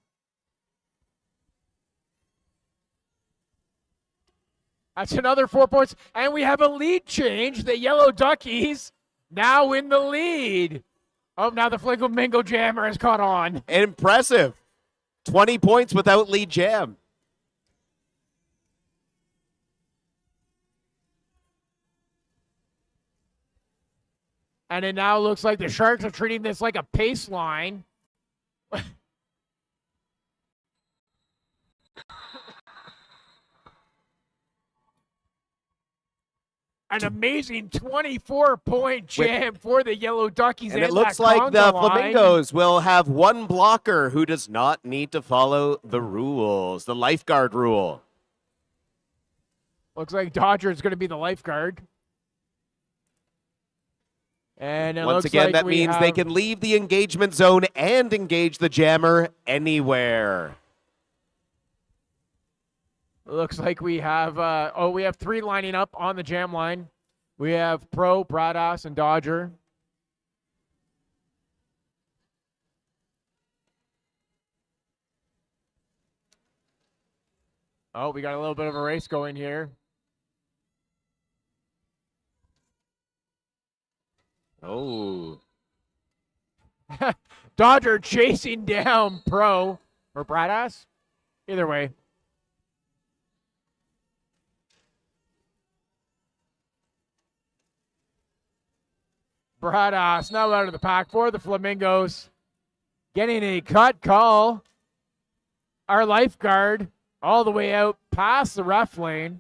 That's another 4 points. And we have a lead change. The Yellow Duckies now in the lead. Oh, now the Flamingo jammer has caught on. Impressive. 20 points without lead jam. And it now looks like the Sharks are treating this like a pace line. An amazing 24-point jam for the Yellow Duckies. And it looks like the Flamingos will have one blocker who does not need to follow the rules, the lifeguard rule. Looks like Dodger is going to be the lifeguard. And once again, that means they can leave the engagement zone and engage the jammer anywhere. Looks like we have, we have 3 lining up on the jam line. We have Pro, Bradass, and Dodger. Oh, we got a little bit of a race going here. Oh. Dodger chasing down Pro or Bradass. Either way. Bradass now out of the pack for the Flamingos. Getting a cut call. Our lifeguard all the way out past the ref lane.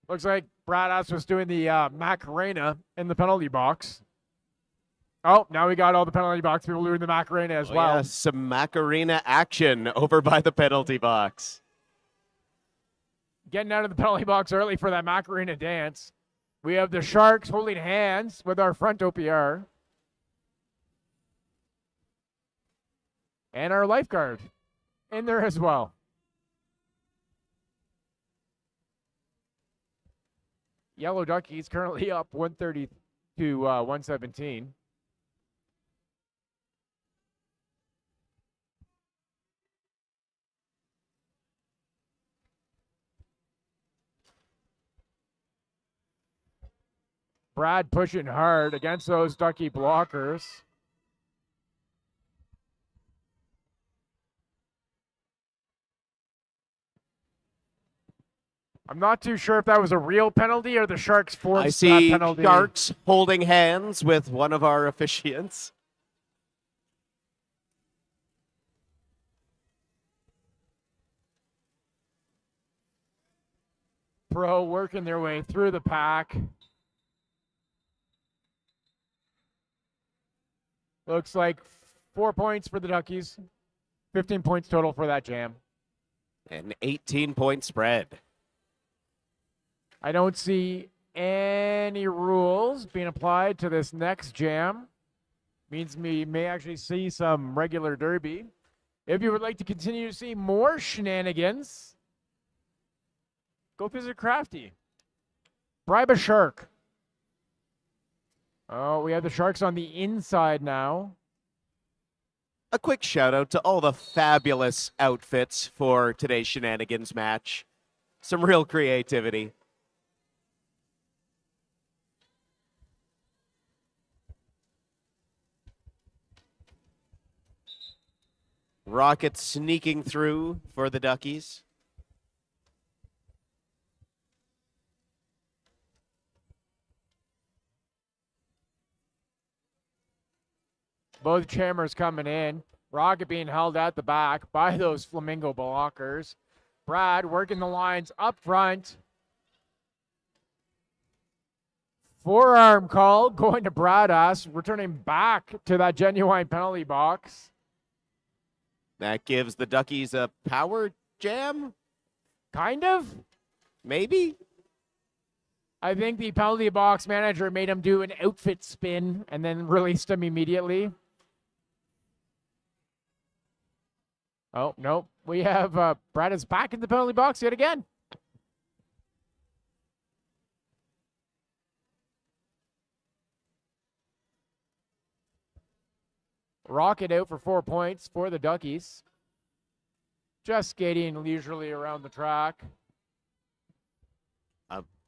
Looks like Bradass was doing the Macarena in the penalty box. Oh, now we got all the penalty box people doing the Macarena as well. Yeah, some Macarena action over by the penalty box. Getting out of the penalty box early for that Macarena dance. We have the Sharks holding hands with our front OPR. And our lifeguard in there as well. Yellow Duckies currently up 130 to 117. Brad pushing hard against those Ducky blockers. I'm not too sure if that was a real penalty or the Sharks forced that penalty. I see Sharks holding hands with one of our officiants. Pro working their way through the pack. Looks like 4 points for the Duckies. 15 points total for that jam. An 18-point spread. I don't see any rules being applied to this next jam. Means we may actually see some regular derby. If you would like to continue to see more shenanigans, go visit Crafty. Bribe a shark. Oh, we have the sharks on the inside now. A quick shout out to all the fabulous outfits for today's shenanigans match. Some real creativity. Rocket sneaking through for the Duckies. Both jammers coming in. Rocket being held at the back by those Flamingo blockers. Brad working the lines up front. Forearm call going to Bradass, returning back to that genuine penalty box. That gives the Duckies a power jam? Kind of. Maybe? I think the penalty box manager made him do an outfit spin and then released him immediately. Oh, no. We have Brad is back in the penalty box yet again. Rocket out for 4 points for the Duckies. Just skating leisurely around the track.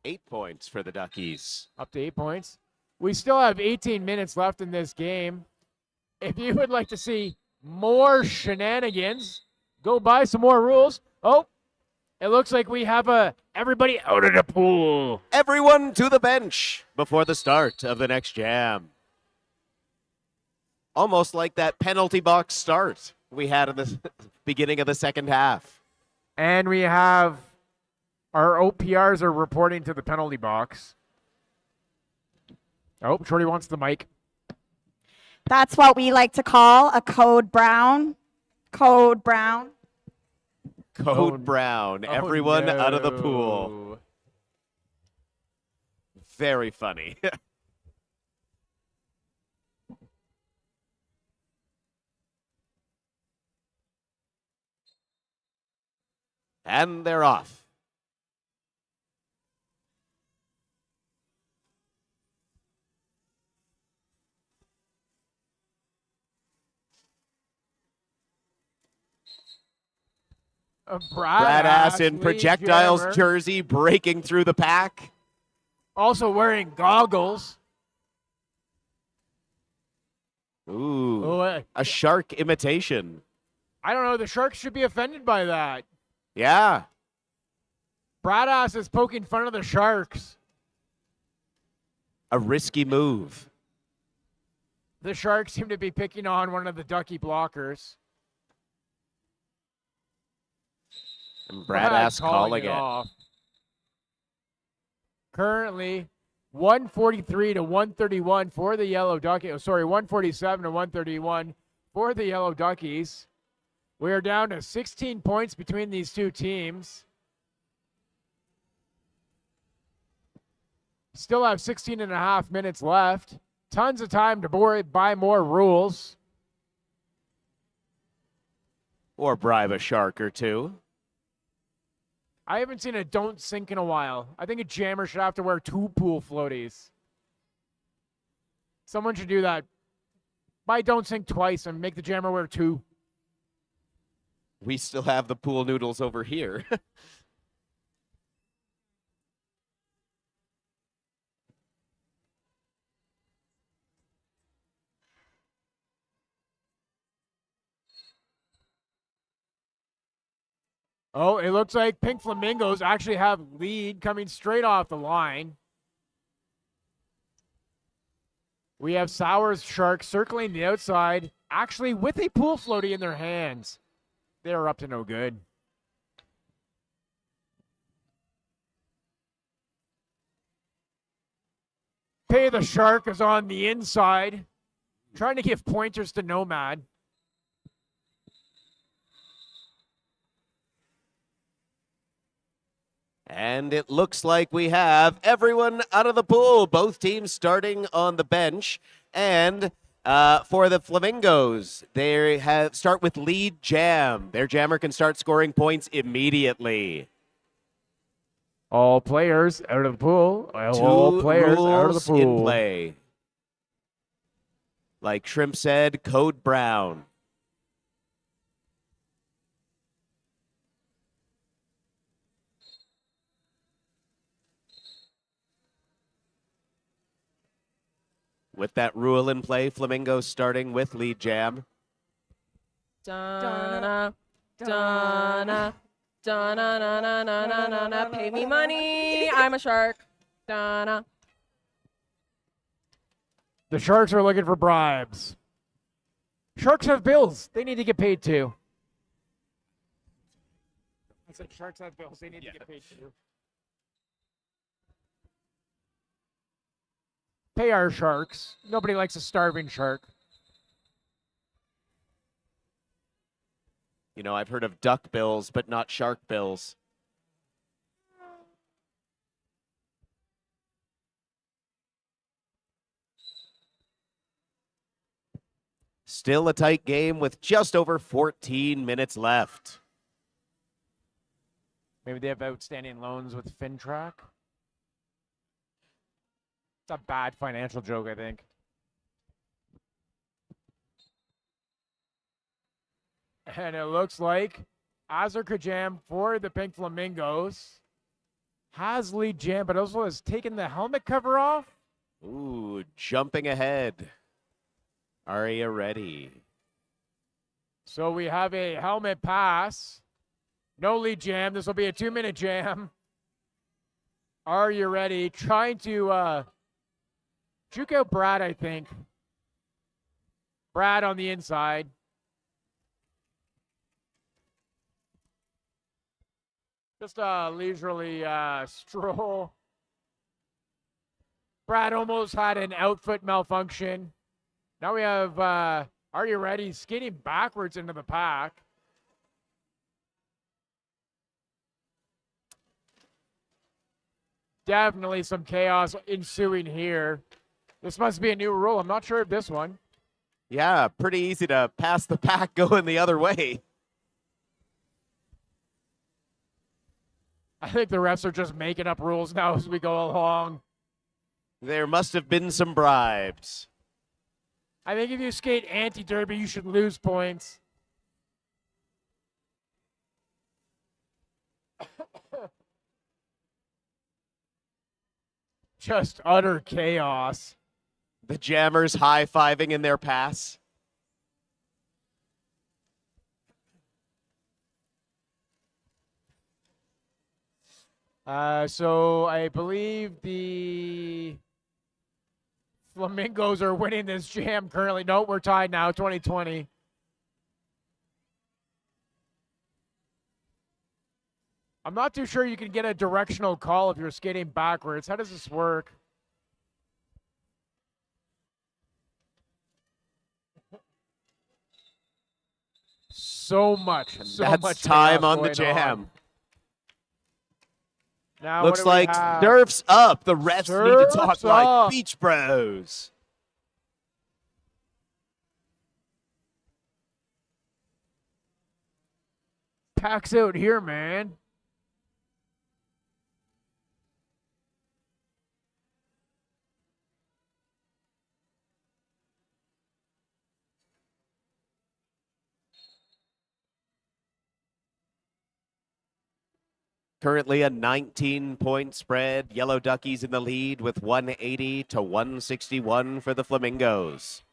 8 points for the Duckies. Up to 8 points. We still have 18 minutes left in this game. If you would like to see more shenanigans, go buy some more rules. Oh, it looks like we have everybody out of the pool. Everyone to the bench before the start of the next jam. Almost like that penalty box start we had in the beginning of the second half. And we have our OPRs are reporting to the penalty box. Oh, Shorty wants the mic. That's what we like to call a code brown. Code brown. Code Brown. Everyone out of the pool. no. Very funny. And they're off. Bradass in lead projectiles jammer. jersey breaking through the pack. Also wearing goggles. Ooh, Oh, a shark imitation. I don't know. The Sharks should be offended by that. Yeah, Bradass is poking fun of the Sharks. a risky move. The Sharks seem to be picking on one of the Ducky blockers. And Bradass calling it. off. Currently, 143 to 131 for the Yellow Duckies. Oh, sorry, 147 to 131 for the Yellow Duckies. We are down to 16 points between these two teams. Still have 16 and a half minutes left. Tons of time to buy more rules. Or bribe a shark or two. I haven't seen a don't sink in a while. I think a jammer should have to wear 2 pool floaties. Someone should do that. Buy don't sink twice and make the jammer wear 2. We still have the pool noodles over here. Oh, it looks like Pink Flamingos actually have lead coming straight off the line. We have Sours Sharks circling the outside, actually with a pool floaty in their hands. They are up to no good. Pay the Shark is on the inside, trying to give pointers to Nomad. And it looks like we have everyone out of the pool, both teams starting on the bench. And for the Flamingos, they start with lead jam. Their jammer can start scoring points immediately. All players out of the pool. All Two players out of the rules pool. in play. Like Shrimp said, Code Brown. With that rule in play, Flamingo starting with lead jam. Donna, Donna, Donna, na na na na na na. Pay me money. I'm a shark. Donna. The Sharks are looking for bribes. Sharks have bills. They need to get paid too. I said Sharks have bills. They need to get paid too. Pay our Sharks. Nobody likes a starving shark. You know, I've heard of duck bills, but not shark bills. Still a tight game with just over 14 minutes left. Maybe they have outstanding loans with FinTrack. It's a bad financial joke, I think. And it looks like Azerkajam for the Pink Flamingos has lead jam, but also has taken the helmet cover off. Ooh, jumping ahead. Are you ready? So we have a helmet pass. No lead jam. This will be a 2-minute jam. Are you ready? Trying to juke out Brad, I think. Brad on the inside. Just a leisurely stroll. Brad almost had an outfit malfunction. Now we have, are you ready? Skating backwards into the pack. Definitely some chaos ensuing here. This must be a new rule. I'm not sure of this one. Yeah, pretty easy to pass the pack going the other way. I think the refs are just making up rules now as we go along. There must have been some bribes. I think if you skate anti-derby, you should lose points. Just utter chaos. The jammers high-fiving in their pass. So I believe the Flamingos are winning this jam currently. No, we're tied now, 2020. I'm not too sure you can get a directional call if you're skating backwards. How does this work? So much That's time chaos on the going jam. Now, Looks what do we like have? Surf's up. The refs need to talk Surf's like up. Beach Bros. Packs out here, man. Currently a 19-point spread. Yellow Duckies in the lead with 180 to 161 for the Flamingos.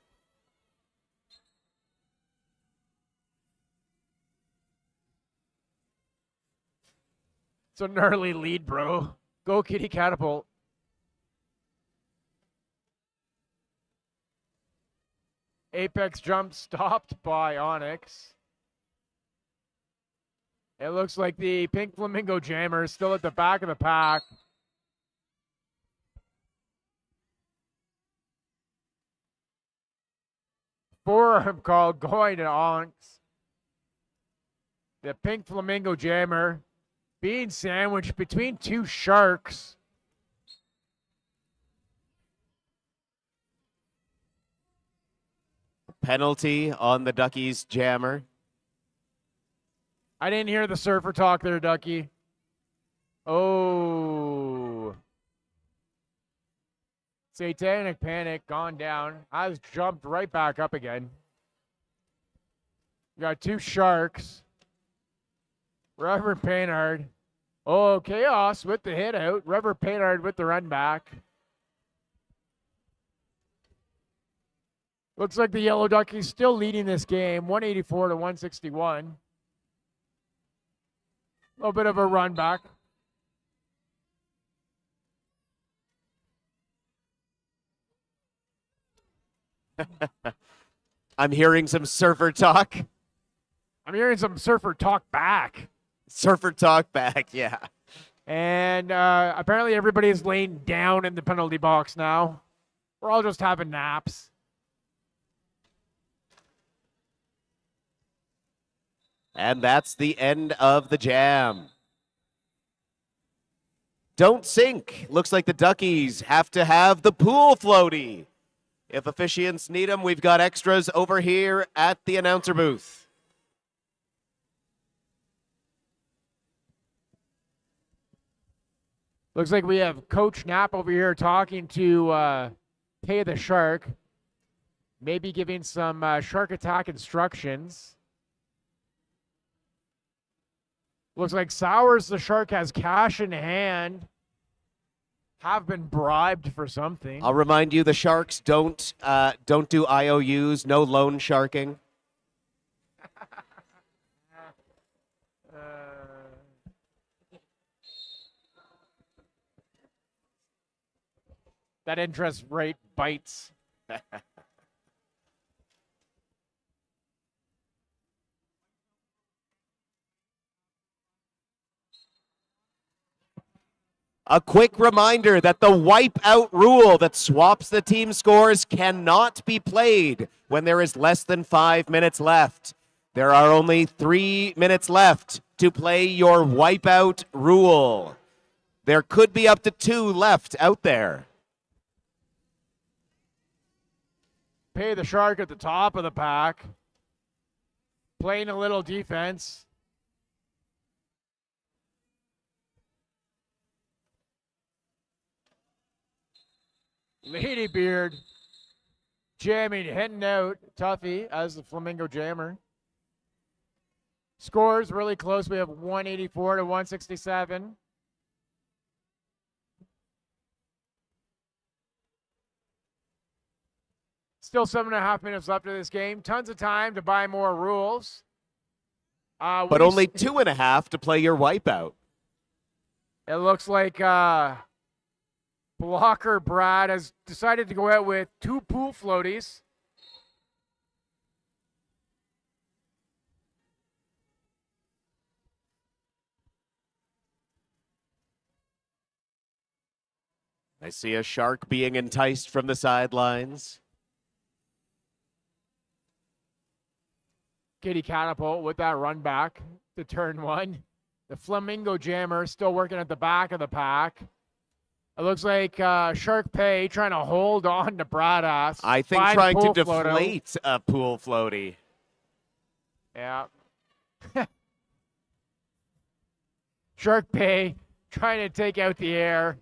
It's a gnarly lead, bro. Go, Kitty Catapult. Apex jump stopped by Onyx. It looks like the Pink Flamingo Jammer is still at the back of the pack. forearm call going to Onks. The pink Flamingo jammer being sandwiched between two sharks. Penalty on the Duckies jammer. I didn't hear the surfer talk there, Ducky. Oh. Satanic Panic gone down. Has jumped right back up again. We got two sharks. Reverend Painard. Oh, Chaos with the hit out. Reverend Painard with the run back. Looks like the Yellow Duckies still leading this game, 184 to 161. A little bit of a run back. I'm hearing some surfer talk. I'm hearing some surfer talk back. Surfer talk back, yeah. And apparently everybody is laying down in the penalty box now. We're all just having naps. And that's the end of the jam. Don't sink. Looks like the Duckies have to have the pool floaty. If officiants need them, we've got extras over here at the announcer booth. Looks like we have Coach Knapp over here talking to Pay the Shark. Maybe giving some shark attack instructions. Looks like Sowers the Shark has cash in hand. Have been bribed for something. I'll remind you, the Sharks don't do IOUs, no loan sharking. That interest rate bites. A quick reminder that the wipeout rule that swaps the team scores cannot be played when there is less than 5 minutes left. There are only 3 minutes left to play your wipeout rule. There could be up to 2 left out there. Pay the Shark at the top of the pack. Playing a little defense. Ladybeard jamming, heading out. Tuffy as the Flamingo jammer. Scores really close. We have 184 to 167. Still 7.5 minutes left of this game. Tons of time to buy more rules. But only 2.5 to play your wipeout. It looks like Blocker Brad has decided to go out with 2 pool floaties. I see a shark being enticed from the sidelines. Kitty Catapult with that run back to turn 1. The Flamingo jammer still working at the back of the pack. It looks like Shark Pay trying to hold on to Bradass. I think trying to deflate a pool floaty. Yeah. Shark Pay trying to take out the air.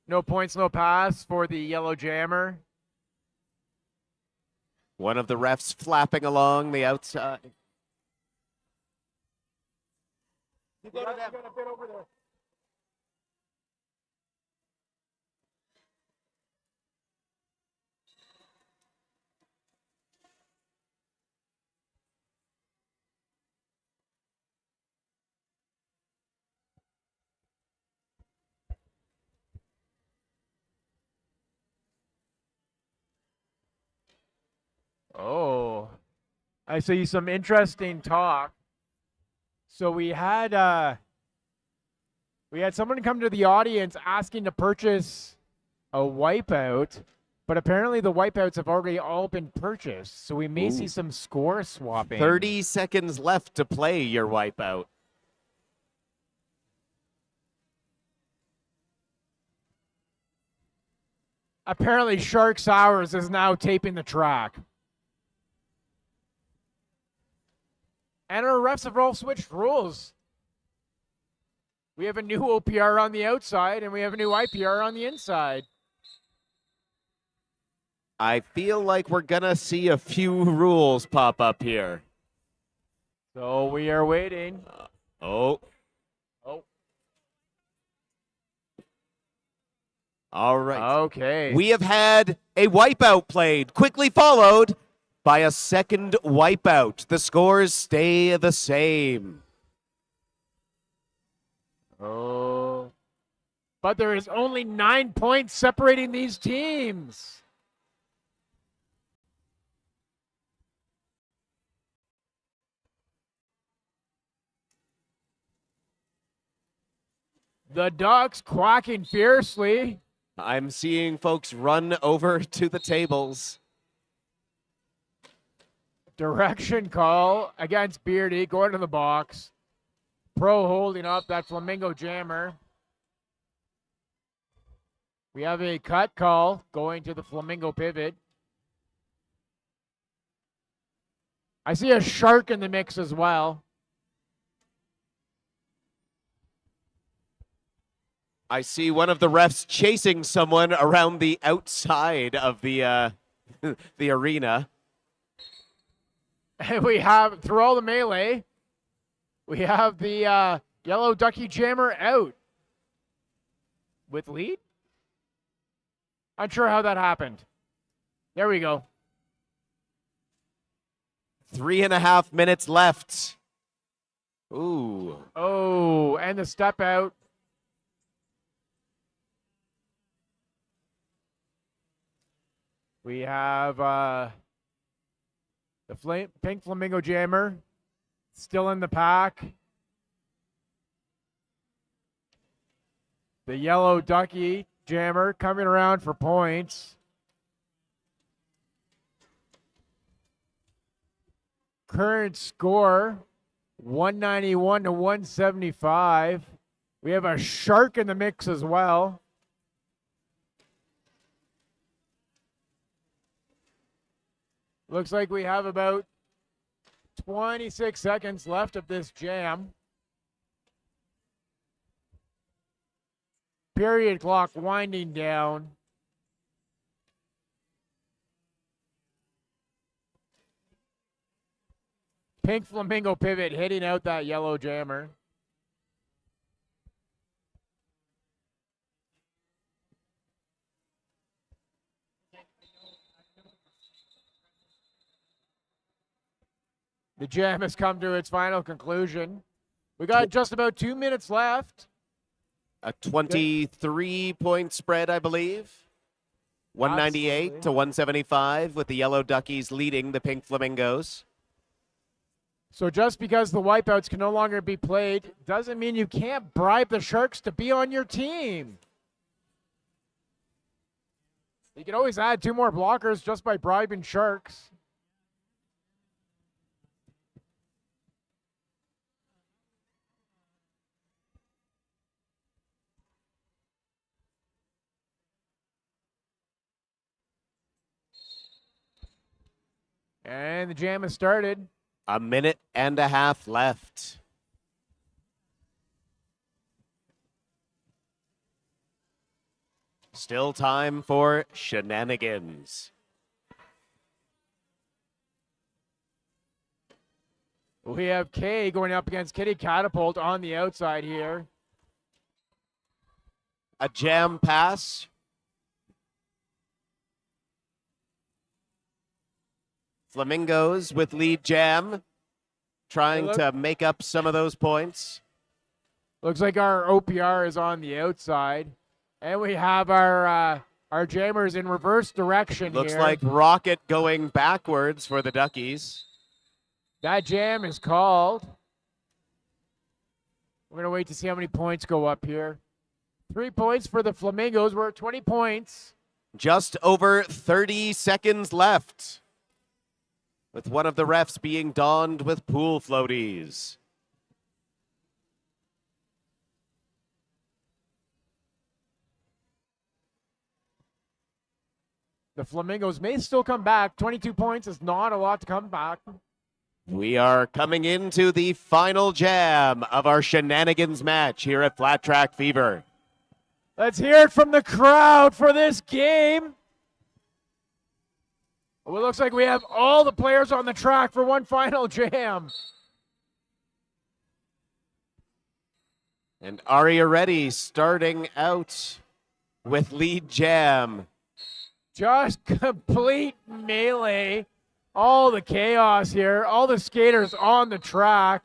No points, no pass for the Yellow Jammer. One of the refs flapping along the outside. Oh, I see some interesting talk. So we had We had someone come to the audience asking to purchase a wipeout, but apparently the wipeouts have already all been purchased. So we may see some score swapping. 30 seconds left to play your wipeout. Apparently Shark Sours is now taping the track. And our refs have all switched rules. We have a new OPR on the outside, and we have a new IPR on the inside. I feel like we're going to see a few rules pop up here. So we are waiting. Oh. Oh. All right. Okay. We have had a wipeout played, quickly followed by a second wipeout. The scores stay the same. Oh. But there is only 9 points separating these teams. The Ducks quacking fiercely. I'm seeing folks run over to the tables. Direction call against Beardy, going to the box. Pro holding up that Flamingo jammer. We have a cut call going to the Flamingo pivot. I see a shark in the mix as well. I see one of the refs chasing someone around the outside of the the arena. And we have, through all the melee, we have the yellow Ducky jammer out with lead. Unsure how that happened. There we go. 3.5 minutes left. Ooh. Oh, and the step out. We have the pink Flamingo jammer still in the pack. The yellow Ducky jammer coming around for points. Current score 191 to 175. We have a shark in the mix as well. Looks like we have about 26 seconds left of this jam. Period clock winding down. Pink Flamingo pivot hitting out that yellow jammer. The jam has come to its final conclusion. We got just about 2 minutes left. A 23-point spread, I believe. 198 Absolutely. to 175 with the yellow Duckies leading the pink Flamingos. So just because the wipeouts can no longer be played doesn't mean you can't bribe the Sharks to be on your team. You can always add 2 more blockers just by bribing Sharks. And the jam has started. 1.5 minutes left. Still time for shenanigans. We have Kay going up against Kitty Catapult on the outside here. A jam pass. Flamingos with lead jam, trying to make up some of those points. Looks like our OPR is on the outside. And we have our jammers in reverse direction Looks here. like rocket going backwards for the Duckies. That jam is called. We're going to wait to see how many points go up here. 3 points for the Flamingos. We're at 20 points. Just over 30 seconds left, with one of the refs being donned with pool floaties. The Flamingos may still come back. 22 points is not a lot to come back. We are coming into the final jam of our shenanigans match here at Flat Track Fever. Let's hear it from the crowd for this game. Well, it looks like we have all the players on the track for one final jam. And Aria Reddy starting out with lead jam. Just complete melee. All the chaos here. All the skaters on the track.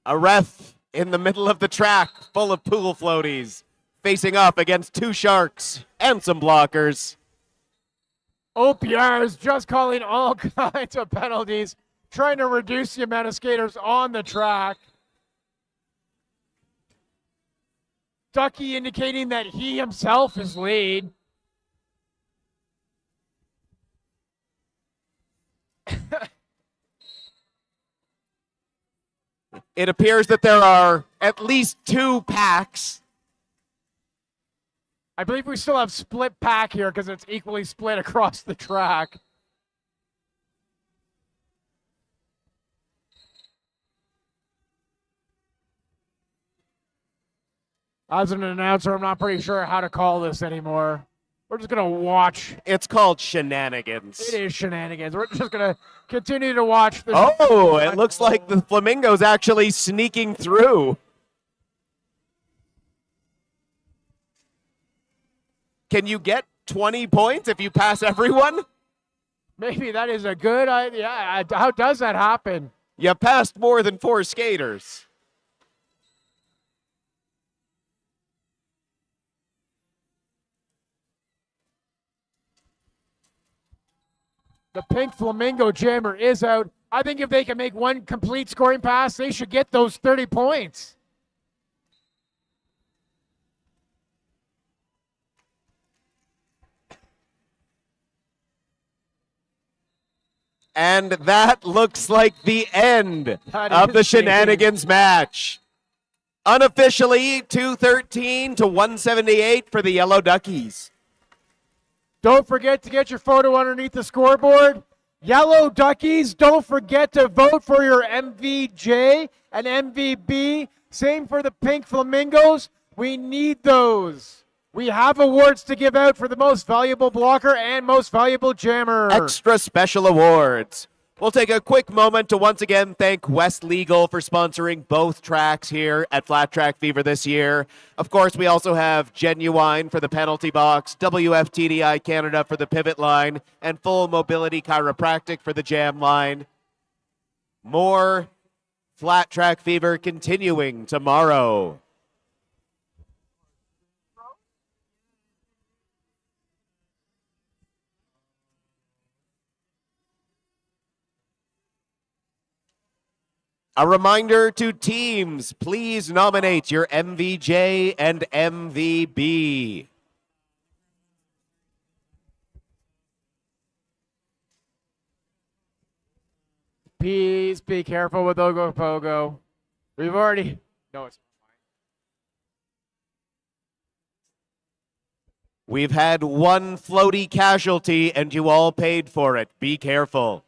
A ref in the middle of the track full of pool floaties facing up against two sharks and some blockers. OPR is just calling all kinds of penalties, trying to reduce the amount of skaters on the track. Ducky indicating that he himself is lead. It appears that there are at least 2 packs. I believe we still have split pack here because it's equally split across the track. As an announcer, I'm not pretty sure how to call this anymore. We're just going to watch. It's called shenanigans. It is shenanigans. We're just going to continue to watch this. Oh, it looks like the Flamingo's actually sneaking through. Can you get 20 points if you pass everyone? Maybe that is a good idea. How does that happen? You passed more than 4 skaters. The pink Flamingo jammer is out. I think if they can make one complete scoring pass, they should get those 30 points. And that looks like the end That of is the shenanigans match. Unofficially, 213 to 178 for the Yellow Duckies. Don't forget to get your photo underneath the scoreboard. Yellow Duckies, don't forget to vote for your MVJ and MVB. Same for the pink Flamingos. We need those. We have awards to give out for the most valuable blocker and most valuable jammer. Extra special awards. We'll take a quick moment to once again thank West Legal for sponsoring both tracks here at Flat Track Fever this year. Of course, we also have Genuine for the penalty box, WFTDI Canada for the pivot line, and Full Mobility Chiropractic for the jam line. More Flat Track Fever continuing tomorrow. A reminder to teams, please nominate your MVJ and MVB. Please be careful with Ogopogo. We've already... No, it's fine. We've had one floaty casualty and you all paid for it. Be careful.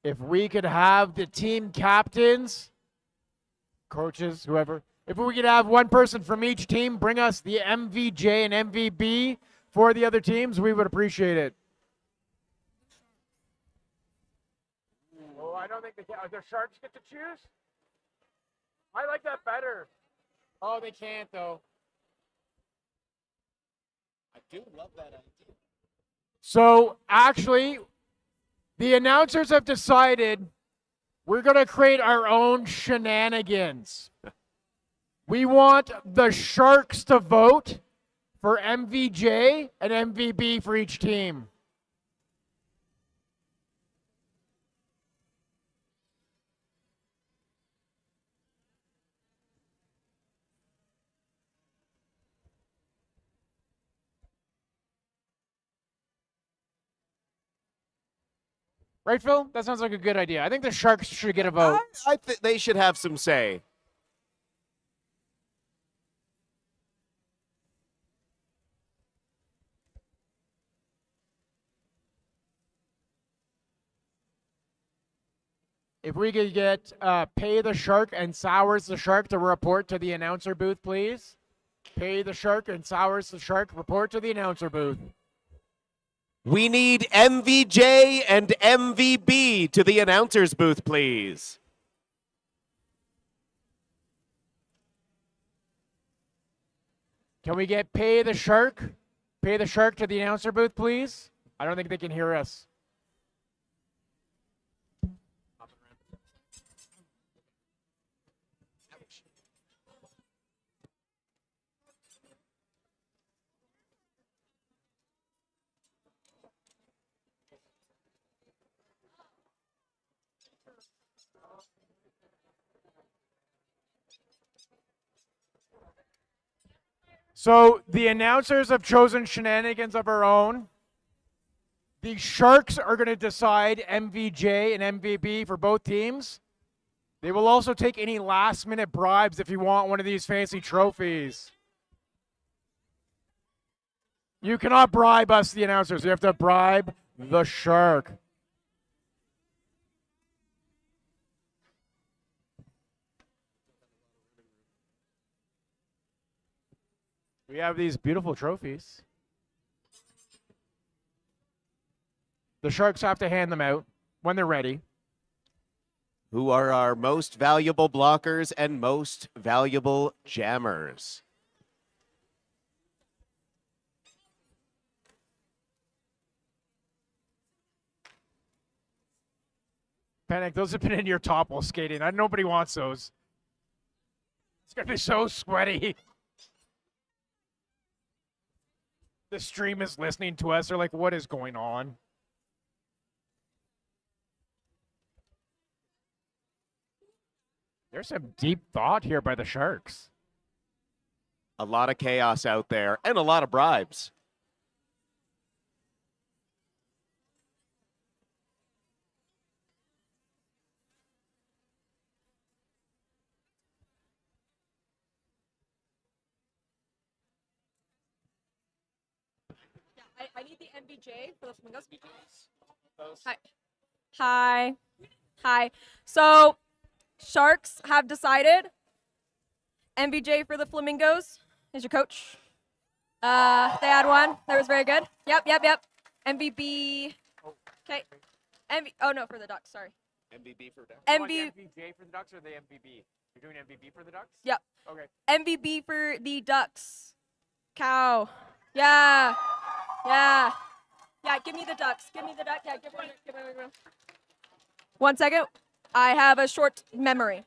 If we could have the team captains, coaches, whoever, if we could have one person from each team bring us the MVJ and MVB for the other teams, we would appreciate it. Oh, I don't think the Sharks get to choose. I like that better. Oh, they can't though. I do love that idea. So actually, the announcers have decided we're going to create our own shenanigans. We want the Sharks to vote for MVJ and MVP for each team. Right, Phil? That sounds like a good idea. I think the Sharks should get a vote. I think they should have some say. If we could get Pay the Shark and Sours the Shark to report to the announcer booth, please. Pay the Shark and Sours the Shark report to the announcer booth. We need MVJ and MVB to the announcer's booth, please. Can we get Pay the Shark? Pay the Shark to the announcer booth, please. I don't think they can hear us. So the announcers have chosen shenanigans of our own. The Sharks are going to decide MVJ and MVP for both teams. They will also take any last-minute bribes if you want one of these fancy trophies. You cannot bribe us, the announcers. You have to bribe the Shark. We have these beautiful trophies. The Sharks have to hand them out when they're ready. Who are our most valuable blockers and most valuable jammers? Panic, those have been in your top while skating. Nobody wants those. It's going to be so sweaty. The stream is listening to us. They're like, what is going on? There's some deep thought here by the Sharks. A lot of chaos out there and a lot of bribes. I need the MVJ for the Flamingos. Hi. Hi. Hi. So, Sharks have decided MVJ for the Flamingos is your coach. They had one. That was very good. Yep. MVB. Okay. Oh, no, for the Ducks. Sorry. MVB for Ducks. MVJ for the Ducks or the MVB? You're doing MVB for the Ducks? Yep. Okay. MVB for the Ducks. Cow. Yeah. Yeah, give me the Ducks. Give me the Ducks. Yeah, give me. 1 second. I have a short memory.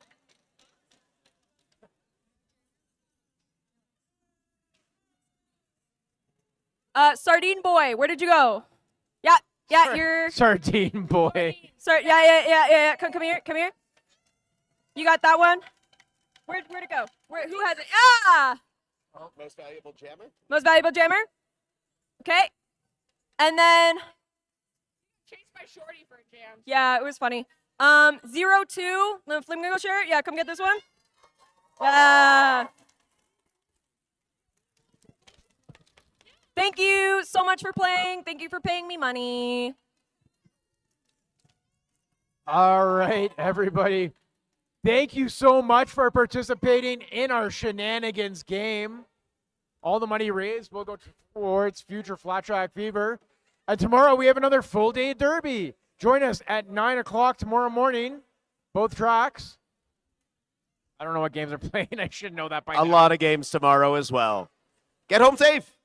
Sardine Boy, where did you go? Yeah, you're... Sardine Boy. Yeah. Come here. You got that one? Where'd it go? Who has it? Ah! Most valuable jammer? Most valuable jammer? Okay. And then Chased by Shorty for a jam. yeah, it was funny. 02, the Flamingo shirt. Yeah, come get this one. Yeah. Thank you so much for playing. Thank you for paying me money. All right, everybody. Thank you so much for participating in our shenanigans game. All the money raised will go towards future Flat Track Fever. And tomorrow we have another full day derby. Join us at 9 o'clock tomorrow morning. Both tracks. I don't know what games are playing. I should know that by now. A lot of games tomorrow as well. Get home safe.